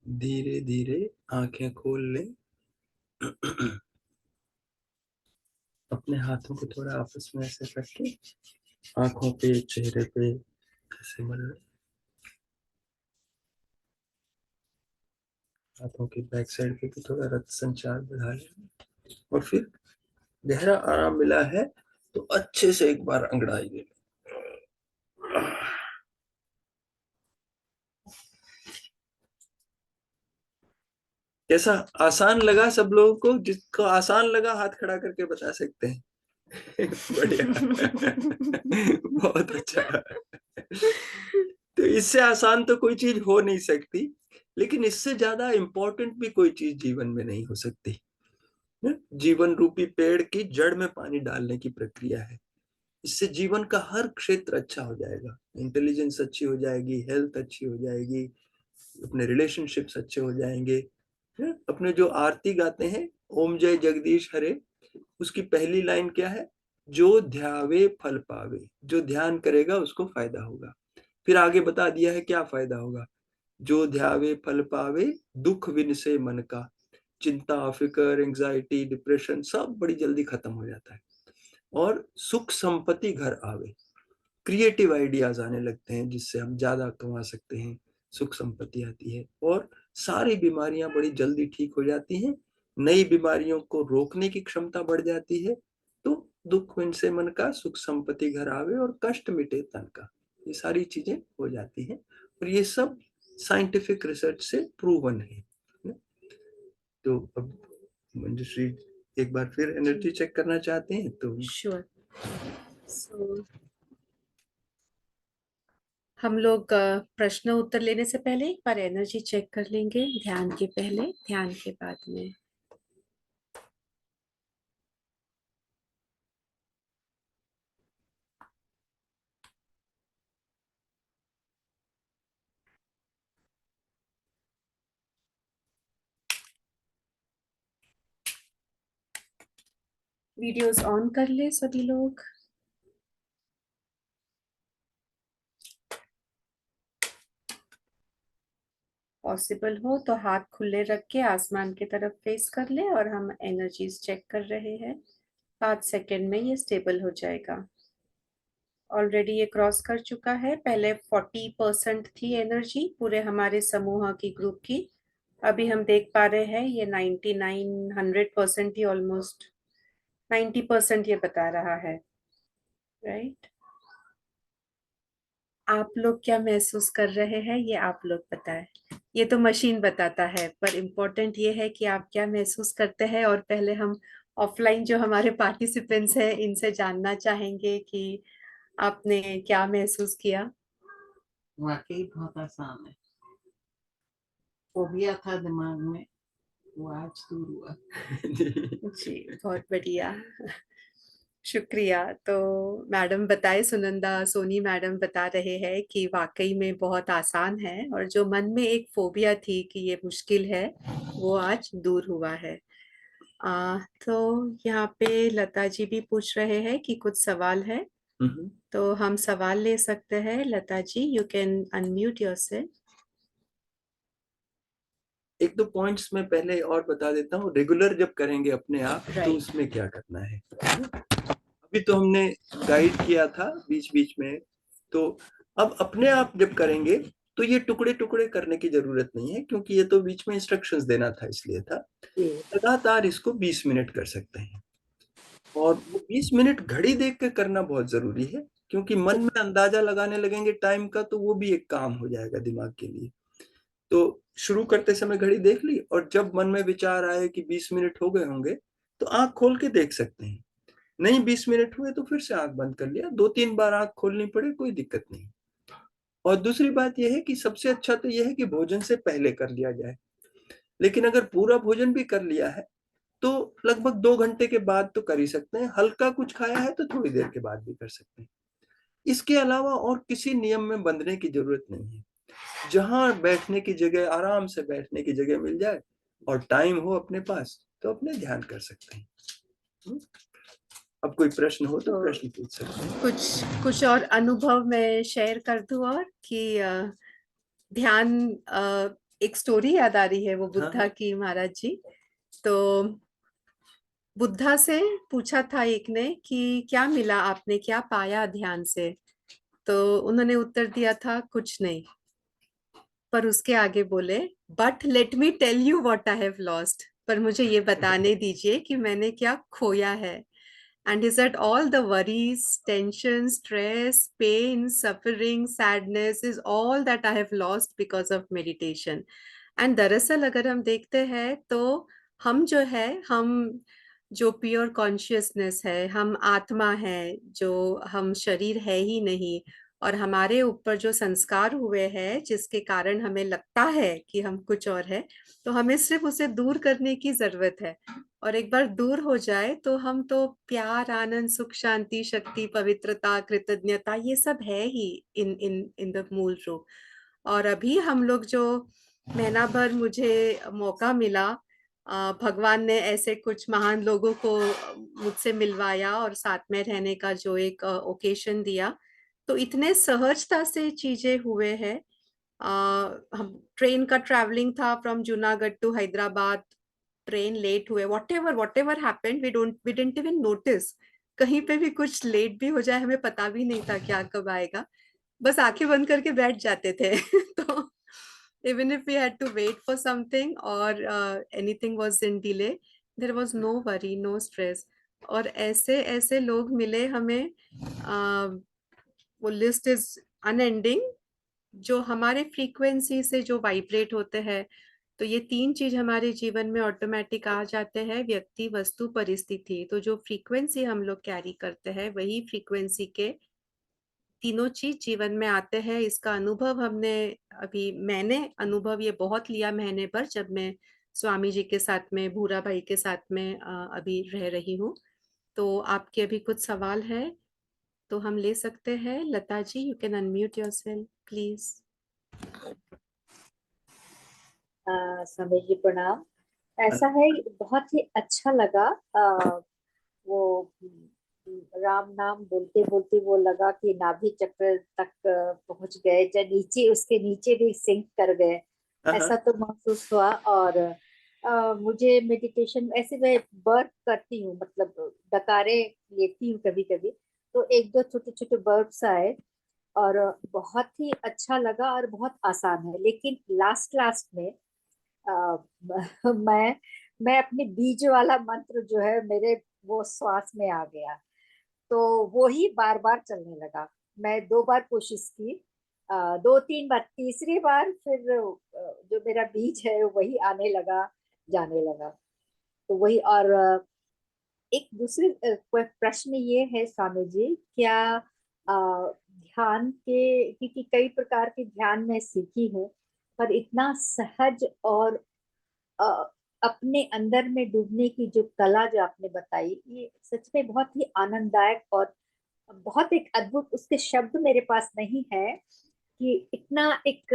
धीरे धीरे आंखें खोल लें। अपने हाथों को थोड़ा आपस में ऐसे करके आंखों पे, चेहरे पे ऐसे मल लें। हाथों की बैक साइड पे भी थोड़ा रक्त संचार बढ़ा लें। और फिर गहरा आराम मिला है तो अच्छे से एक बार अंगड़ाई ले लें। कैसा आसान लगा? सब लोगों को जिसको आसान लगा हाथ खड़ा करके बता सकते हैं। बढ़िया। बहुत अच्छा। तो इससे आसान तो कोई चीज हो नहीं सकती, लेकिन इससे ज्यादा इंपॉर्टेंट भी कोई चीज जीवन में नहीं हो सकती। जीवन रूपी पेड़ की जड़ में पानी डालने की प्रक्रिया है। इससे जीवन का हर क्षेत्र अच्छा हो जाएगा। इंटेलिजेंस अच्छी हो जाएगी, हेल्थ अच्छी हो जाएगी, अपने रिलेशनशिप्स अच्छे हो जाएंगे। अपने जो आरती गाते हैं, ओम जय जगदीश हरे, उसकी पहली लाइन क्या है? जो ध्यावे फल पावे। जो ध्यान करेगा उसको फायदा होगा। फिर आगे बता दिया है क्या फायदा होगा। जो ध्यावे फल पावे, दुख विनसे मन का। चिंता, फिक्र, एंजाइटी, डिप्रेशन सब बड़ी जल्दी खत्म हो जाता है। और सुख संपत्ति घर आवे। क्रिएटिव आइडियाज आने लगते हैं जिससे हम ज्यादा कमा सकते हैं। सुख संपत्ति आती है और सारी बीमारियां बड़ी जल्दी ठीक हो जाती हैं। नई बीमारियों को रोकने की क्षमता बढ़ जाती है। तो दुख से मन का, सुख संपत्ति घर आवे और कष्ट मिटे तन का, ये सारी चीजें हो जाती हैं। और ये सब साइंटिफिक रिसर्च से प्रूवन है। तो अब मंजूश्री एक बार फिर एनर्जी चेक करना चाहते हैं तो श्योर। सो हम लोग प्रश्न उत्तर लेने से पहले एक बार एनर्जी चेक कर लेंगे, ध्यान के पहले, ध्यान के बाद में। वीडियोस ऑन कर ले सभी लोग। पॉसिबल हो तो हाथ खुले रख के आसमान की तरफ फेस कर ले और हम एनर्जीज चेक कर रहे हैं। 5 सेकेंड में ये स्टेबल हो जाएगा। ऑलरेडी ये क्रॉस कर चुका है। पहले 40% थी एनर्जी पूरे हमारे समूह की, ग्रुप की। अभी हम देख पा रहे हैं ये 99 100% ही, ऑलमोस्ट 90% ये बता रहा है। राइट। आप लोग क्या महसूस कर रहे हैं ये आप लोग बताएं। ये तो मशीन बताता है, पर इम्पोर्टेंट ये है कि आप क्या महसूस करते हैं। और पहले हम ऑफलाइन जो हमारे पार्टिसिपेंट्स हैं इनसे जानना चाहेंगे कि आपने क्या महसूस किया। वाकई बहुत आसान है। फोबिया था दिमाग में, वो आज दूर हुआ। जी बहुत बढ़िया, शुक्रिया। तो मैडम बताए, सुनंदा सोनी मैडम बता रहे हैं कि वाकई में बहुत आसान है और जो मन में एक फोबिया थी कि ये मुश्किल है, वो आज दूर हुआ है। तो यहाँ पे लता जी भी पूछ रहे हैं कि कुछ सवाल है, तो हम सवाल ले सकते हैं। Lata ji, you can unmute yourself. एक दो पॉइंट्स में पहले और बता देता हूँ। रेगुलर जब करेंगे अपने आप तो राइट। उसमें क्या करना है। अभी तो हमने गाइड किया था बीच बीच में, तो अब अपने आप जब करेंगे तो ये टुकड़े टुकड़े करने की जरूरत नहीं है, क्योंकि ये तो बीच में इंस्ट्रक्शंस देना था इसलिए था। लगातार इसको 20 मिनट कर सकते हैं। और वो 20 मिनट घड़ी देख के करना बहुत जरूरी है, क्योंकि मन में अंदाजा लगाने लगेंगे टाइम का तो वो भी एक काम हो जाएगा दिमाग के लिए। तो शुरू करते समय घड़ी देख ली और जब मन में विचार आए कि 20 मिनट हो गए होंगे तो आंख खोल के देख सकते हैं। नहीं 20 मिनट हुए तो फिर से आंख बंद कर लिया। 2-3 बार आंख खोलनी पड़े कोई दिक्कत नहीं। और दूसरी बात यह है कि सबसे अच्छा तो यह है कि भोजन से पहले कर लिया जाए। लेकिन अगर पूरा भोजन भी कर लिया है तो लगभग 2 घंटे के बाद तो कर ही सकते हैं। हल्का कुछ खाया है तो थोड़ी देर के बाद भी कर सकते हैं। इसके अलावा और किसी नियम में बंधने की जरूरत नहीं है। जहां बैठने की जगह, आराम से बैठने की जगह मिल जाए और टाइम हो अपने पास तो अपने ध्यान कर सकते हैं। अब कोई प्रश्न हो तो प्रश्न पूछ सकते हैं। कुछ कुछ और अनुभव मैं शेयर कर दूं और कि ध्यान एक स्टोरी याद आ रही है वो हाँ बुद्धा हाँ। की, महाराज जी। तो बुद्धा से पूछा था एक ने कि क्या मिला, आपने क्या पाया ध्यान से? तो उन्होंने उत्तर दिया था, कुछ नहीं। पर उसके आगे बोले, but let me tell you what I have lost, पर मुझे ये बताने दीजिए कि मैंने क्या खोया है। And he said, all the worries, tension, stress, pain, suffering, sadness is all that I have lost because of meditation. And दरअसल अगर हम देखते हैं तो हम जो है, हम जो प्योर कॉन्शियसनेस है, हम आत्मा है, जो हम शरीर है ही नहीं, और हमारे ऊपर जो संस्कार हुए हैं जिसके कारण हमें लगता है कि हम कुछ और है, तो हमें सिर्फ उसे दूर करने की जरूरत है। और एक बार दूर हो जाए तो हम तो प्यार, आनंद, सुख, शांति, शक्ति, पवित्रता, कृतज्ञता, ये सब है ही इन इन इन द मूल रूप। और अभी हम लोग जो महीना भर मुझे मौका मिला, भगवान ने ऐसे कुछ महान लोगों को मुझसे मिलवाया और साथ में रहने का जो एक ओकेशन दिया, तो इतने सहजता से चीजें हुए हैं। हम ट्रेन का ट्रैवलिंग था from Junagadh to Hyderabad, train late हुए, whatever happened, we didn't even notice. कहीं पे भी कुछ लेट भी हो जाए हमें पता भी नहीं था क्या कब आएगा, बस आंखें बंद करके बैठ जाते थे। तो even if we had to wait for something और anything was in delay, there was no worry, no stress. और ऐसे ऐसे लोग मिले हमें, वो लिस्ट इज अनएंडिंग, जो हमारे फ्रीक्वेंसी से जो वाइब्रेट होते हैं। तो ये तीन चीज हमारे जीवन में ऑटोमेटिक आ जाते हैं, व्यक्ति, वस्तु, परिस्थिति। तो जो फ्रीक्वेंसी हम लोग कैरी करते हैं वही फ्रीक्वेंसी के तीनों चीज जीवन में आते हैं। इसका अनुभव हमने, अभी मैंने अनुभव ये बहुत लिया महीने पर, जब मैं स्वामी जी के साथ में, भूरा भाई के साथ में अभी रह रही हूँ। तो आपके अभी कुछ सवाल है तो हम ले सकते हैं। Lata ji, you can unmute yourself please. Samay ji प्रणाम। ऐसा है, बहुत ही अच्छा लगा। वो राम नाम बोलते बोलते वो लगा कि नाभि चक्र तक पहुंच गए, या नीचे, उसके नीचे भी सिंक कर गए, हाँ हाँ। ऐसा तो महसूस हुआ। और मुझे मेडिटेशन, ऐसे मैं बर्ड करती हूँ, मतलब डकारे लेती हूँ कभी कभी, तो एक दो छोटे छोटे बर्ड्स आए और बहुत ही अच्छा लगा और बहुत आसान है। लेकिन लास्ट लास्ट में अ, मैं अपने बीज वाला मंत्र जो है मेरे, वो श्वास में आ गया, तो वो ही बार बार चलने लगा। मैं दो बार कोशिश की, दो तीन बार, तीसरी बार फिर जो मेरा बीज है वही आने लगा, जाने लगा। तो वही। और एक दूसरे प्रश्न ये है स्वामी जी, क्या ध्यान के, क्योंकि कई प्रकार के ध्यान मैं सीखी हूँ, पर इतना सहज और अ, अपने अंदर में डूबने की जो कला जो आपने बताई, ये सच में बहुत ही आनंददायक और बहुत एक अद्भुत, उसके शब्द मेरे पास नहीं है कि इतना एक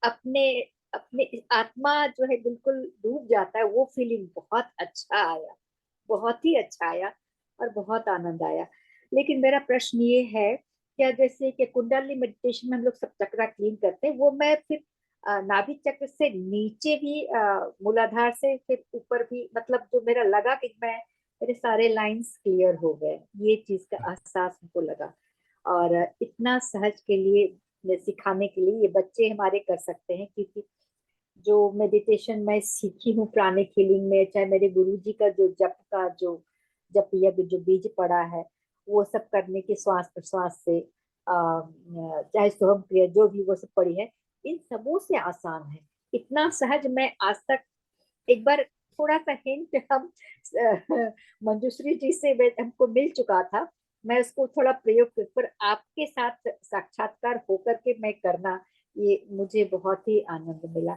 अपने अपने आत्मा जो है बिल्कुल डूब जाता है, वो फीलिंग बहुत अच्छा आया, बहुत ही अच्छा आया और बहुत आनंद आया। लेकिन मेरा प्रश्न ये है, क्या जैसे कि कुंडली मेडिटेशन में हम लोग सब चक्रा क्लीन करते हैं, वो मैं फिर नाभि चक्र से नीचे भी, मूलाधार से फिर ऊपर भी, मतलब जो मेरा लगा कि मैं, मेरे सारे लाइंस क्लियर हो गए, ये चीज का एहसास हमको लगा। और इतना सहज के लिए, सिखाने के लिए ये बच्चे हमारे कर सकते हैं, क्योंकि जो मेडिटेशन मैं सीखी हूँ प्राणिक हीलिंग में, चाहे मेरे गुरुजी का जो जप का जो जप यज्ञ जो बीज पड़ा है, वो सब करने के श्वास प्रश्वास से, चाहे सोहम क्रिया जो भी वो सब पड़ी है, इन सबों से आसान है। इतना सहज मैं आज तक, एक बार थोड़ा सा हिंट हम मंजूश्री जी से हमको मिल चुका था, मैं उसको थोड़ा प्रयोग पर आपके साथ साक्षात्कार होकर के मैं करना, ये मुझे बहुत ही आनंद मिला।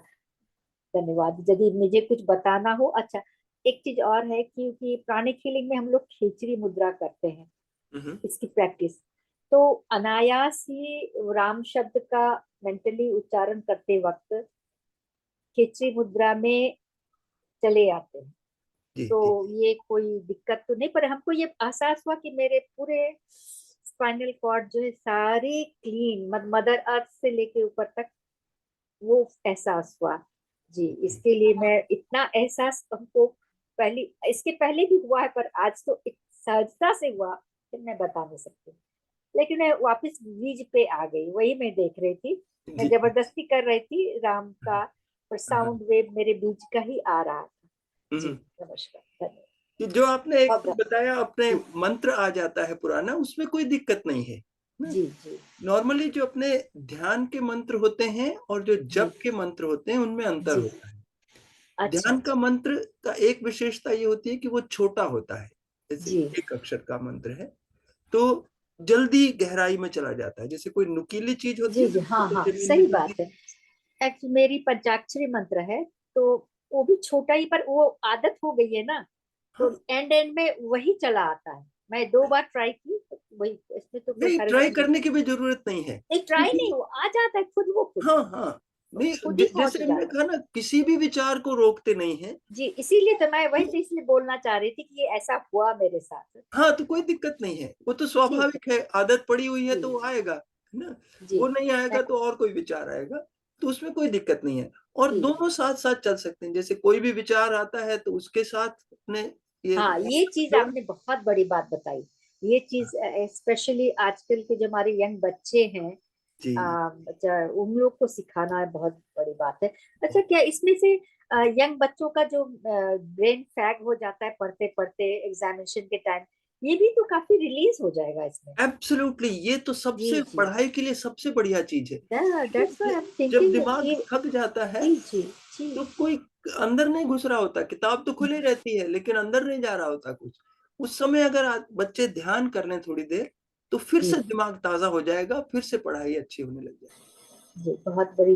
धन्यवाद। यदि मुझे कुछ बताना हो। अच्छा, एक चीज और है, क्योंकि प्राणिक हीलिंग में हम लोग खींचड़ी मुद्रा करते हैं, हम्म। इसकी प्रैक्टिस, तो अनायास ही राम शब्द का मेंटली उच्चारण करते वक्त खींचड़ी मुद्रा में चले आते हैं। जी तो जी। ये कोई दिक्कत तो नहीं, पर हमको ये एहसास हुआ कि मेरे पूरे स्पाइनल कॉर्ड जो है सारे क्लीन, मदर अर्थ से लेके ऊपर तक, वो एहसास हुआ। जी, इसके लिए मैं इतना एहसास हमको पहले, इसके पहले भी हुआ है, पर आज तो एक सहजता से हुआ कि मैं बता नहीं सकती। लेकिन मैं वापस बीज पे आ गई, वही मैं देख रही थी। मैं जी। जबरदस्ती कर रही थी राम का, पर हाँ। साउंड वेव मेरे बीज का ही आ रहा था। जी, हम्म। नमस्कार, धन्यवाद। कि जो आपने एक अब बताया, अपने जी मंत्र आ जाता है पुराना, उसमें कोई दिक्कत नहीं है ना। जी जी नॉर्मली जो अपने ध्यान के मंत्र होते हैं और जो जी जप के मंत्र होते हैं उनमें अंतर जी, होता है। अच्छा ध्यान का अच्छा, मंत्र का एक विशेषता ये होती है कि वो छोटा होता है, जैसे जी एक अक्षर का मंत्र है तो जल्दी गहराई में चला जाता है। जैसे कोई नुकीली चीज होती जी है जी, तो हाँ भूतल हाँ, जमीन में सही जल्दी। बात है। एक्चुअली मेरी पंचाक्षरी मंत्र है, तो वो भी छोटा ही, पर वो आदत हो गई है ना, तो हाँ, एंड एंड में वही चला आता है। मैं 2 बार ट्राई की, तो वही, इसमें तो कोई नहीं, हर्ज ट्राई नहीं है। करने की भी जरूरत नहीं है, नहीं, ट्राई क्योंकि नहीं, वो आ जाता है खुद, वो खुद हाँ हाँ, नहीं, खुद ही पहुंच जैसे हमने जाता है। कहा ना, किसी भी विचार को रोकते नहीं है। जी, इसीलिए तो मैं वही तो तो इसलिए बोलना चाह रही थी कि ये ऐसा हुआ मेरे साथ। हाँ, तो कोई दिक्कत नहीं है, वो तो ठीक है। स्वाभाविक है, आदत पड़ी हुई है जी तो वो आएगा, है ना। जी, वो नहीं आएगा मैं तो और कोई विचार आएगा, तो उसमें कोई दिक्कत नहीं है। और ठीक है। दोनों साथ साथ चल सकते हैं, जैसे कोई भी विचार आता है तो उसके साथ अपने ये हाँ, ये चीज जोड़। आपने बहुत बड़ी बात बताई। ये चीज स्पेशली आजकल के जो हमारे यंग बच्चे हैं, जी। उन लोग को सिखाना बहुत बड़ी बात है। अच्छा, क्या इसमें से यंग बच्चों का जो ब्रेन फैग हो जाता है पढ़ते पढ़ते एग्जामिनेशन के टाइम, ये भी तो काफी रिलीज हो जाएगा इसमें। एब्सोल्युटली, ये तो जी सबसे जी, पढ़ाई के लिए सबसे बढ़िया चीज है। दैट्स व्हाई आई एम जब थिंकिंग दिमाग कि थक जाता है जी जी जी तो कोई अंदर नहीं घुस रहा होता, किताब तो खुली रहती है लेकिन अंदर नहीं जा रहा होता कुछ। उस समय अगर बच्चे ध्यान कर लें थोड़ी देर, तो फिर जी से दिमाग ताजा हो जाएगा, फिर से पढ़ाई अच्छी होने लग जाएगी। जी, बहुत बड़ी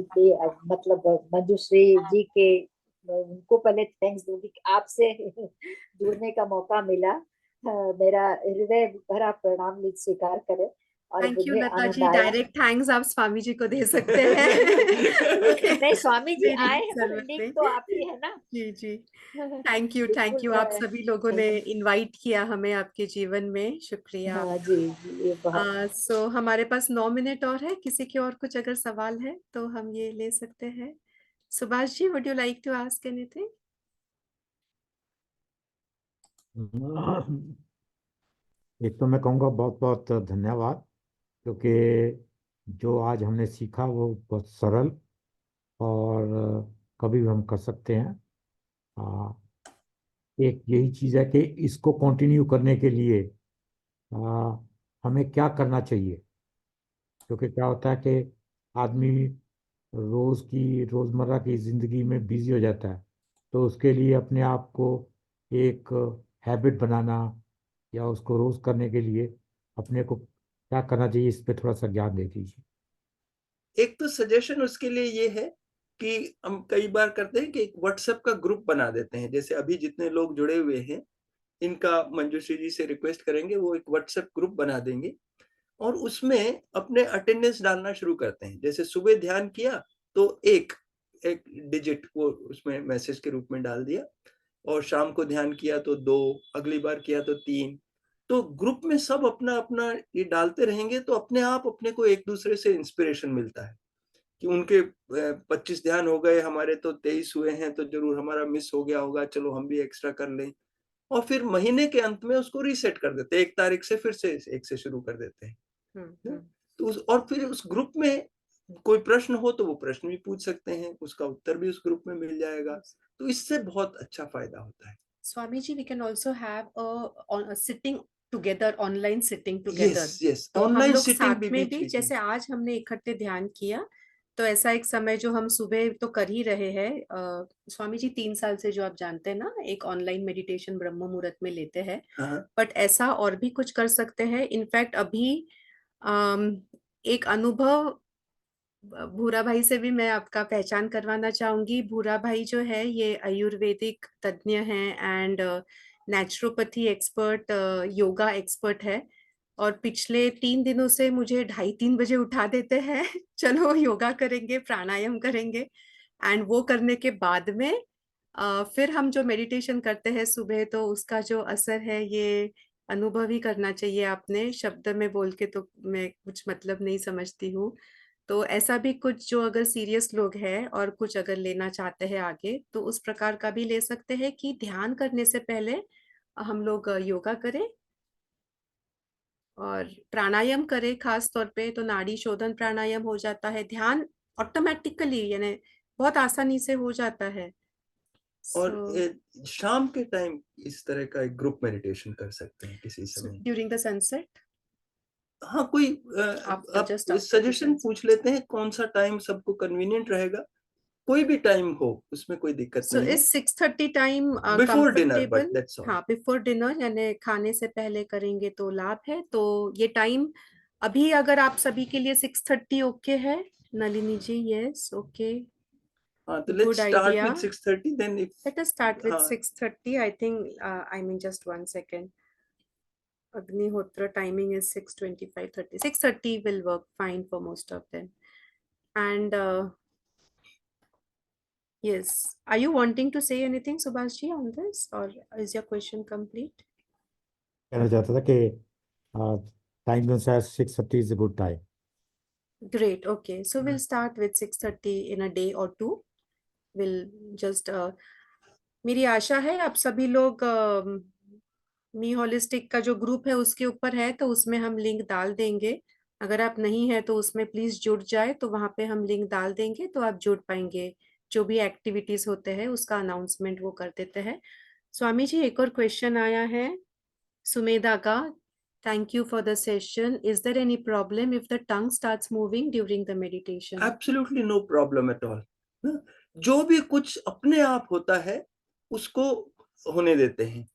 मतलब मंजुश्री जी के, मैं उनको पहले थैंक्स दूंगी कि आपसे जुड़ने का मौका मिला। मेरा हृदय भरा प्रणाम स्वीकार करें, और थैंक यू मुझे लता आनंद जी, आया। डायरेक्ट थैंक्स आप स्वामी जी को दे सकते हैं। नहीं, स्वामी जी मेरी आए हैं, पर जरूरत लिंक नहीं। तो आप ही है ना। जी जी, थैंक बिल्कुल यू, आप सभी लोगों ने थैंक इनवाइट किया हमें आपके जीवन में, शुक्रिया हाँ आपका। जी जी, ये बहुत सो हमारे पास 9 मिनट और है, किसी के और कुछ अगर सवाल है तो हम ये ले सकते हैं। Subhash ji, would you like to ask anything? एक तो मैं कहूँगा बहुत बहुत धन्यवाद, क्योंकि जो आज हमने सीखा वो बहुत सरल और कभी भी हम कर सकते हैं। आ, एक यही चीज़ है कि इसको कंटिन्यू करने के लिए आ, हमें क्या करना चाहिए, क्योंकि क्या होता है कि आदमी रोज़मर्रा की ज़िंदगी में बिजी हो जाता है, तो उसके लिए अपने आप को एक हैबिट बनाना या उसको रोज़ करने के लिए अपने को क्या करना चाहिए, इस पे थोड़ा सा ज्ञान दे दीजिए। एक तो सजेशन उसके लिए ये है कि हम कई बार करते हैं कि एक व्हाट्सएप का ग्रुप बना देते हैं, जैसे अभी जितने लोग जुड़े हुए हैं इनका मंजूश्री जी से रिक्वेस्ट करेंगे, वो एक व्हाट्सएप ग्रुप बना देंगे और उसमें अपने अटेंडेंस डालना शुरू करते हैं। जैसे सुबह ध्यान किया तो एक एक डिजिट वो उसमें मैसेज के रूप में डाल दिया, और शाम को ध्यान किया तो 2, अगली बार किया तो 3। तो ग्रुप में सब अपना अपना ये डालते रहेंगे तो अपने आप अपने को एक दूसरे से इंस्पिरेशन मिलता है कि उनके 25 ध्यान हो गए, हमारे तो 23 हुए हैं, तो जरूर हमारा मिस हो गया होगा, चलो हम भी एक्स्ट्रा कर लें। और फिर महीने के अंत में उसको रीसेट कर देते हैं, 1 तारीख से फिर से 1 से शुरू कर देते हैं ना? हम्म। तो और फिर उस ग्रुप में कोई प्रश्न हो तो वो प्रश्न भी पूछ सकते हैं, उसका उत्तर भी उस ग्रुप में मिल जाएगा। तो इससे बहुत अच्छा फायदा होता है। Swami ji, we can also have a sitting together, online sitting yes together. Yes, तो हम ऑनलाइन लोग सिटिंग साथ भी में बीच भी, बीच में। जैसे आज हमने इकट्ठे ध्यान किया, तो ऐसा एक समय जो हम सुबह तो कर ही रहे हैं, स्वामी जी 3 साल से जो आप जानते हैं ना, एक ऑनलाइन मेडिटेशन ब्रह्म मुहूर्त में लेते हैं। हाँ बट ऐसा और भी कुछ कर सकते हैं। इनफैक्ट अभी अम, एक अनुभव भूरा भाई से भी मैं आपका पहचान करवाना चाहूंगी। भूरा भाई जो है ये आयुर्वेदिक तज्ञ हैं and naturopathy expert, yoga expert है। और पिछले 3 दिनों से मुझे 2:30-3 बजे उठा देते हैं। चलो योगा करेंगे, प्राणायाम करेंगे। एंड वो करने के बाद में फिर हम जो मेडिटेशन करते हैं सुबह, तो उसका जो असर है ये अनुभव ही करना चाहिए आपने। शब्द में बोल के तो मैं कुछ मतलब नहीं समझती हूँ। तो ऐसा भी कुछ जो अगर सीरियस लोग हैं और कुछ अगर लेना चाहते हैं आगे, तो उस प्रकार का भी ले सकते हैं कि ध्यान करने से पहले हम लोग योगा करें और प्राणायाम करें। खास तौर पे तो नाड़ी शोधन प्राणायाम हो जाता है, ध्यान ऑटोमेटिकली यानी बहुत आसानी से हो जाता है। और सो शाम के टाइम इस तरह का एक ग्रुप मेडिटेशन कर सकते हैं किसी समय। ड्यूरिंग द सनसेट, हाँ, कोई आफ्टर आप just after the suggestion sunset. पूछ लेते हैं कौन सा टाइम सबको कन्वीनियंट रहेगा। कोई भी टाइम हो, उसमें कोई दिक्कत सो नहीं है। Is 6:30 time before dinner, but comfortable? That's all. हाँ, बिफोर डिनर यानी खाने से पहले करेंगे तो लाभ है। तो ये टाइम अभी अगर आप सभी के लिए 6:30 ओके है? नलिनी जी, यस, ओके, हाँ, तो let's good start idea. With 6:30 then if. Let us start with हाँ, 6:30. I think, I mean, just 1 second. Agnihotra timing is 6:25, 30. 6:30 will work fine for most of them. And yes, are you wanting to say anything, Subhash ji, on this, or is your question complete? कहना चाहता था कि time के अनुसार 6:30 is a good time. Great. Okay. So we'll start with 6:30 in a day or two. We'll just मेरी आशा है आप सभी लोग मी होलिस्टिक का जो ग्रुप है उसके ऊपर है, तो उसमें हम लिंक डाल देंगे। अगर आप नहीं है तो उसमें प्लीज जुड़ जाए, तो वहां पे हम लिंक डाल देंगे तो आप जुड़ पाएंगे। जो भी एक्टिविटीज होते हैं उसका अनाउंसमेंट वो कर देते हैं। स्वामी जी, एक और क्वेश्चन आया है सुमेधा का। Thank you for the session. Is there any problem if the tongue starts moving during the meditation? Absolutely no problem at all. जो भी कुछ अपने आप होता है उसको होने देते हैं।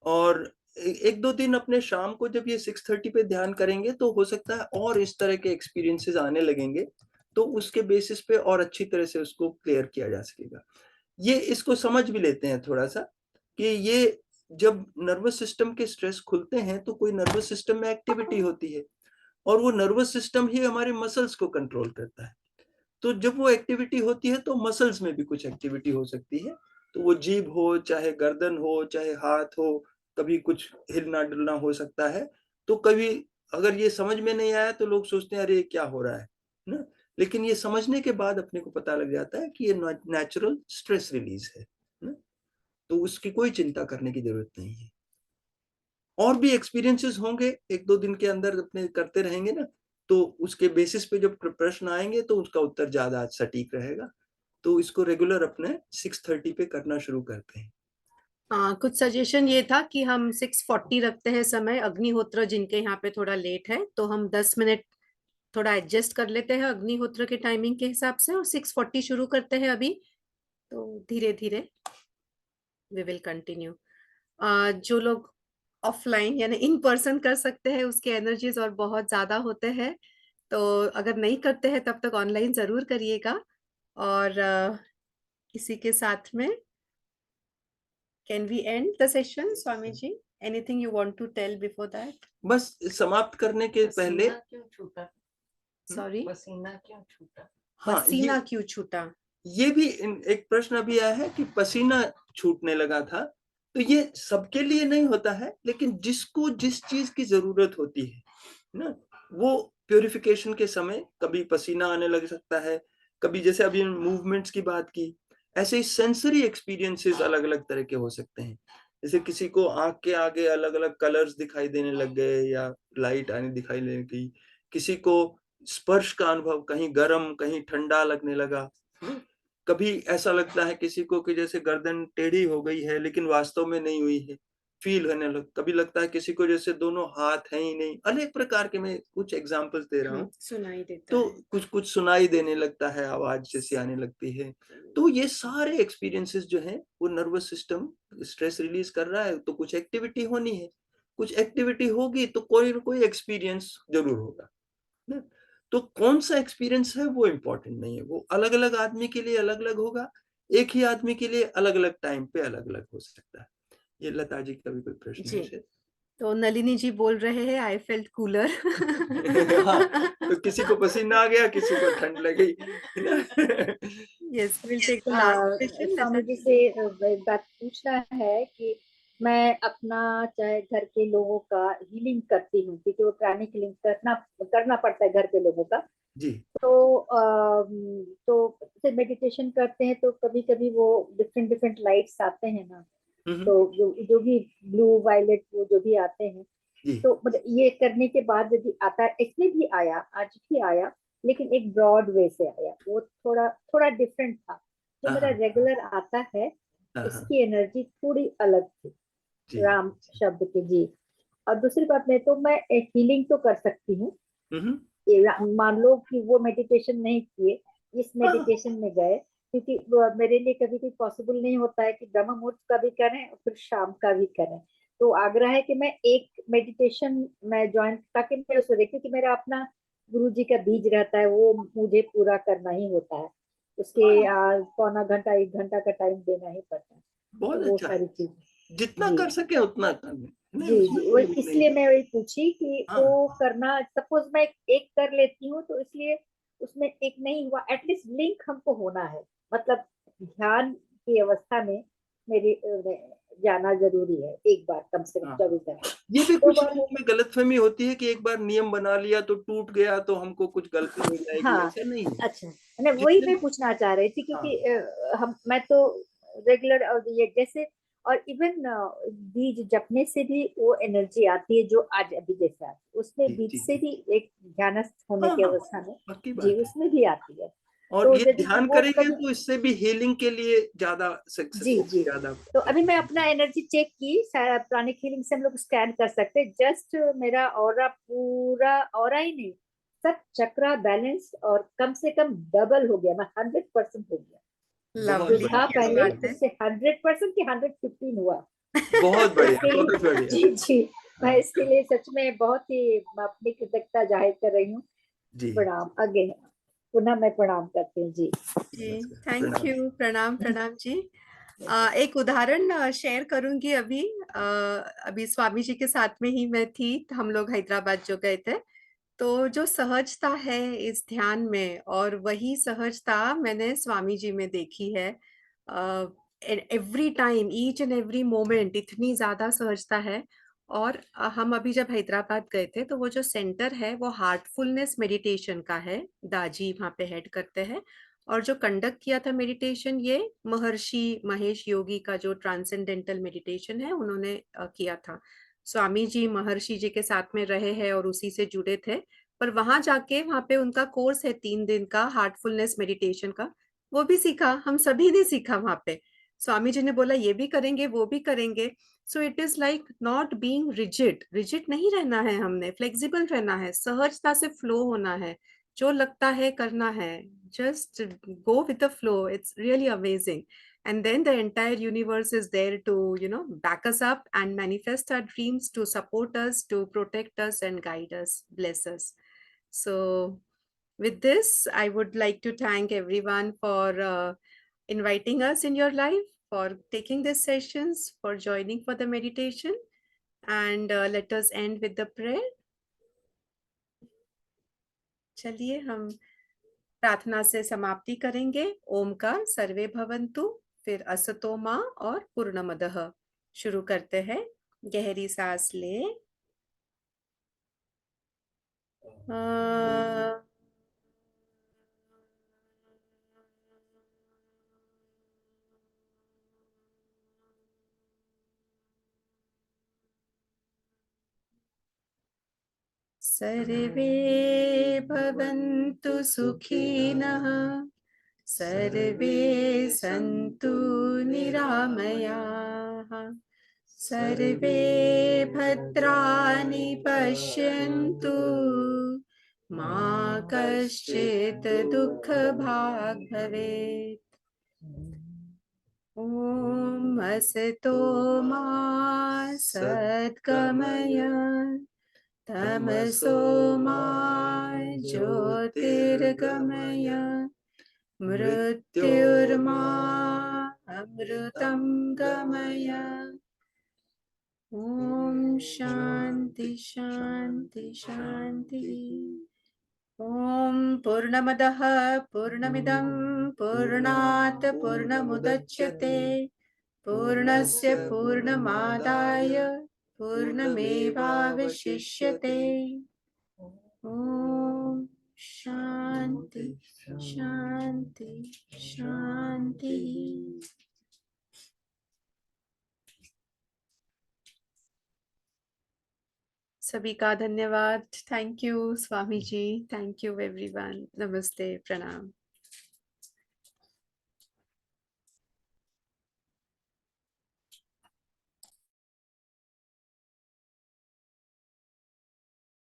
और एक दो दिन अपने शाम को जब ये 6:30 पे ध्यान करेंगे तो हो सकता है और इस तरह के एक्सपीरियंसेस आने लगेंगे, तो उसके बेसिस पे और अच्छी तरह से उसको क्लियर किया जा सकेगा। ये इसको समझ भी लेते हैं थोड़ा सा कि ये जब नर्वस सिस्टम के स्ट्रेस खुलते हैं तो कोई नर्वस सिस्टम में एक्टिविटी होती है, और वो नर्वस सिस्टम ही हमारे मसल्स को कंट्रोल करता है। तो जब वो एक्टिविटी होती है तो मसल्स में भी कुछ एक्टिविटी हो सकती है। तो वो जीभ हो, चाहे गर्दन हो, चाहे हाथ हो, कभी कुछ हिलना डुलना हो सकता है। तो कभी अगर ये समझ में नहीं आया तो लोग सोचते हैं अरे क्या हो रहा है ना। लेकिन ये समझने के बाद अपने को पता लग जाता है कि ये नेचुरल स्ट्रेस रिलीज है ना। तो उसकी कोई चिंता करने की जरूरत नहीं है। और भी एक्सपीरियंसेस होंगे एक दो दिन के अंदर, अपने करते रहेंगे ना, तो उसके बेसिस पे जब प्रश्न आएंगे तो उसका उत्तर ज्यादा सटीक रहेगा। तो इसको रेगुलर अपने 6:30 पे करना शुरू करते हैं। हाँ, कुछ सजेशन ये था कि हम 6:40 रखते हैं समय। अग्निहोत्र जिनके यहाँ पे थोड़ा लेट है तो हम 10 मिनट थोड़ा एडजस्ट कर लेते हैं अग्निहोत्र के टाइमिंग के हिसाब से, और 6:40 शुरू करते हैं अभी। तो धीरे धीरे वी विल कंटिन्यू। जो लोग ऑफलाइन यानी इन पर्सन कर सकते हैं उसके एनर्जीज और बहुत ज्यादा होते हैं, तो अगर नहीं करते हैं तब तक ऑनलाइन जरूर करिएगा। और इसी के साथ में can we end the session, Swami ji? Anything you want to tell before that? बस समाप्त करने के पहले, पसीना क्यों छूटा? Sorry, पसीना क्यों छूटा? हाँ, पसीना क्यों छूटा? ये भी एक प्रश्न अभी आया है कि पसीना छूटने लगा था। तो ये सबके लिए नहीं होता है, लेकिन जिसको जिस चीज की जरूरत होती है ना, वो प्यूरिफिकेशन के समय कभी पसीना आने लग सकता है, कभी जैसे अभी मूवमेंट्स की बात की, ऐसे ही सेंसरी एक्सपीरियंसेस अलग अलग तरह के हो सकते हैं। जैसे किसी को आंख के आगे अलग अलग कलर्स दिखाई देने लग गए या लाइट आने दिखाई देने लगी, किसी को स्पर्श का अनुभव कहीं गर्म कहीं ठंडा लगने लगा, कभी ऐसा लगता है किसी को कि जैसे गर्दन टेढ़ी हो गई है लेकिन वास्तव में नहीं हुई है, फील होने लग, कभी लगता है किसी को जैसे दोनों हाथ हैं ही नहीं। अनेक प्रकार के मैं कुछ एग्जांपल्स दे रहा हूँ। सुनाई देता तो है। कुछ कुछ सुनाई देने लगता है, आवाज जैसी आने लगती है। तो ये सारे एक्सपीरियंसेस जो हैं वो नर्वस सिस्टम स्ट्रेस रिलीज कर रहा है, तो कुछ एक्टिविटी होनी है। कुछ एक्टिविटी होगी तो कोई ना कोई एक्सपीरियंस जरूर होगा ना। तो कौन सा एक्सपीरियंस है वो इम्पोर्टेंट नहीं है, वो अलग अलग आदमी के लिए अलग अलग होगा। एक ही आदमी के लिए अलग अलग टाइम पे अलग अलग हो सकता है। ये लता जी का भी कोई प्रश्न जी, है शायद? तो नलिनी जी बोल रहे हैं आई फेल्ट कूलर। हाँ, तो किसी को पसीना आ गया, किसी को ठंड लगी। Yes, will take the last हाँ, क्वेश्चन। स्वामी जी से एक बात पूछना है कि मैं अपना चाहे घर के लोगों का हीलिंग करती हूँ, क्योंकि वो प्राणिक हीलिंग करना करना पड़ता है घर के लोगों का। जी। तो फिर मेडिटेशन करते हैं तो कभी कभी वो डिफरेंट डिफरेंट लाइट्स आते हैं ना, हम्म। तो जो भी ब्लू वायलेट वो जो भी आते हैं, जी। तो मतलब ये करने के बाद यदि आता है, इसमें भी आया, आज भी आया, लेकिन एक ब्रॉड वे से आया, वो थोड़ा थोड़ा डिफरेंट था। जो हाँ मेरा हाँ रेगुलर आता है हाँ हाँ। उसकी एनर्जी थोड़ी अलग थी, जी। राम शब्द की जी। और दूसरी बात मैं तो मैं हीलिंग तो कर सकती हूँ। हम्म। मान लो कि वो मेडिटेशन नहीं किए, इस हाँ मेडिटेशन में गए, क्योंकि मेरे लिए कभी भी पॉसिबल नहीं होता है कि ब्रह्म मुहूर्त का भी करें और फिर शाम का भी करें। तो आग्रह है कि मैं एक मेडिटेशन मैं ज्वाइन, ताकि मैं उसको देखूं, क्योंकि मेरा अपना गुरु जी का बीज रहता है, वो मुझे पूरा करना ही होता है, उसके हाँ, पौना घंटा 1 घंटा का टाइम देना ही पड़ता है। तो बहुत वो अच्छा है। सारी चीज जितना जी कर सके उतना कर लें। नहीं, जी उसमें जी, कोई वही वो नहीं इसलिए है। मैं वही पूछी कि हाँ वो करना, सपोज मैं एक कर लेती हूँ तो इसलिए उसमें एक नहीं हुआ, एटलीस्ट लिंक हमको होना है, मतलब ध्यान की अवस्था में मेरी जाना जरूरी है, एक बार कम से कम हाँ। 24 घंटे। ये भी दो कुछ बार लोगों में गलतफहमी होती है कि एक बार नियम बना लिया तो टूट गया तो हमको कुछ गलती हो जाएगी, हाँ, ऐसा नहीं है। अच्छा, मैंने वही जितने मैं पूछना चाह रही थी, हाँ क्योंकि मैं तो रेगुलर और ये जैसे, और इवन बीज जपने से भी वो एनर्जी आती है जो आज अभी जैसा, उसमें जी बीज जी से जी। भी एक ध्यानस्थ होने हाँ की हाँ, अवस्था में पक्की जी बात है। उसमें भी आती है। और तो ये यदि ध्यान वो करेंगे कभी तो इससे भी हीलिंग के लिए ज्यादा जी सक्सेसफुल, जी, ज्यादा तो अभी मैं अपना एनर्जी चेक की, प्राणिक हीलिंग से हम लोग स्कैन कर सकते हैं, जस्ट मेरा ऑरा पूरा, ऑरा ही नहीं, सब चक्रा बैलेंस और कम से कम डबल हो गया, मैं 100% हो गया, जो बहुत लवली, था बढ़िया, क्या पहले बहुत बात बढ़िया, है। उससे 100% की 115 हुआ। बहुत तो बढ़िया, इसके लिए बहुत बढ़िया। जी जी, मैं हाँ, इसके लिए सच में बहुत ही अपनी कृतज्ञता जाहिर कर रही हूँ। जी। प्रणाम अगे, पुनः मैं प्रणाम करती हूँ जी। जी, नमस्कार, थैंक प्रणाम। यू, प्रणाम प्रणाम जी। एक उदाहरण शेयर करूंगी अभी। अभी स्वामी जी के साथ में ही मैं थी, हम लोग हैदराबाद जो गए थे, तो जो सहजता है इस ध्यान में, और वही सहजता मैंने स्वामी जी में देखी है। Every time, each and every moment इतनी ज्यादा सहजता है। और हम अभी जब हैदराबाद गए थे तो वो जो सेंटर है वो हार्टफुलनेस मेडिटेशन का है, दाजी वहाँ पे हेड करते हैं। और जो कंडक्ट किया था मेडिटेशन, ये महर्षि महेश योगी का जो ट्रांसेंडेंटल मेडिटेशन है उन्होंने किया था। स्वामी जी महर्षि जी के साथ में रहे हैं और उसी से जुड़े थे। पर वहां जाके, वहां पे उनका कोर्स है 3 दिन का हार्टफुलनेस मेडिटेशन का, वो भी सीखा, हम सभी ने सीखा वहां पे। स्वामी जी ने बोला ये भी करेंगे वो भी करेंगे। So it is like not being rigid, rigid नहीं रहना है, हमने फ्लेक्सिबल रहना है, सहजता से फ्लो होना है, जो लगता है करना है, just go with the flow. It's really amazing. And then the entire universe is there to, back us up and manifest our dreams, to support us, to protect us and guide us, bless us. So with this, I would like to thank everyone for inviting us in your life, for taking these sessions, for joining for the meditation. And let us end with the prayer. चलिए हम प्रार्थना से समाप्ति करेंगे। ओम का सर्वे भवन्तु, फिर असतो माँ और पूर्णमदः शुरू करते हैं। गहरी सांस ले। सर्वे भवन्तु सुखिनः, सर्वे सन्तु निरामयाः, सर्वे भद्राणि पश्यन्तु, मा कश्चित् दुःखभाग् भवेत्। ॐ असतो मा सद्गमय, तमसो मा ज्योतिर्गमय, मृत्युर्मा अमृतं गमय। ॐ शान्ति शान्ति शान्तिः। ॐ पूर्णमदः पूर्णमिदं पूर्णात् पूर्णमुदच्यते, पूर्णस्य पूर्णमादाय पूर्णमेवावशिष्यते। ॐ शांति शांति शांति। सभी का धन्यवाद। Thank you Swami ji. Thank you everyone. नमस्ते, प्रणाम।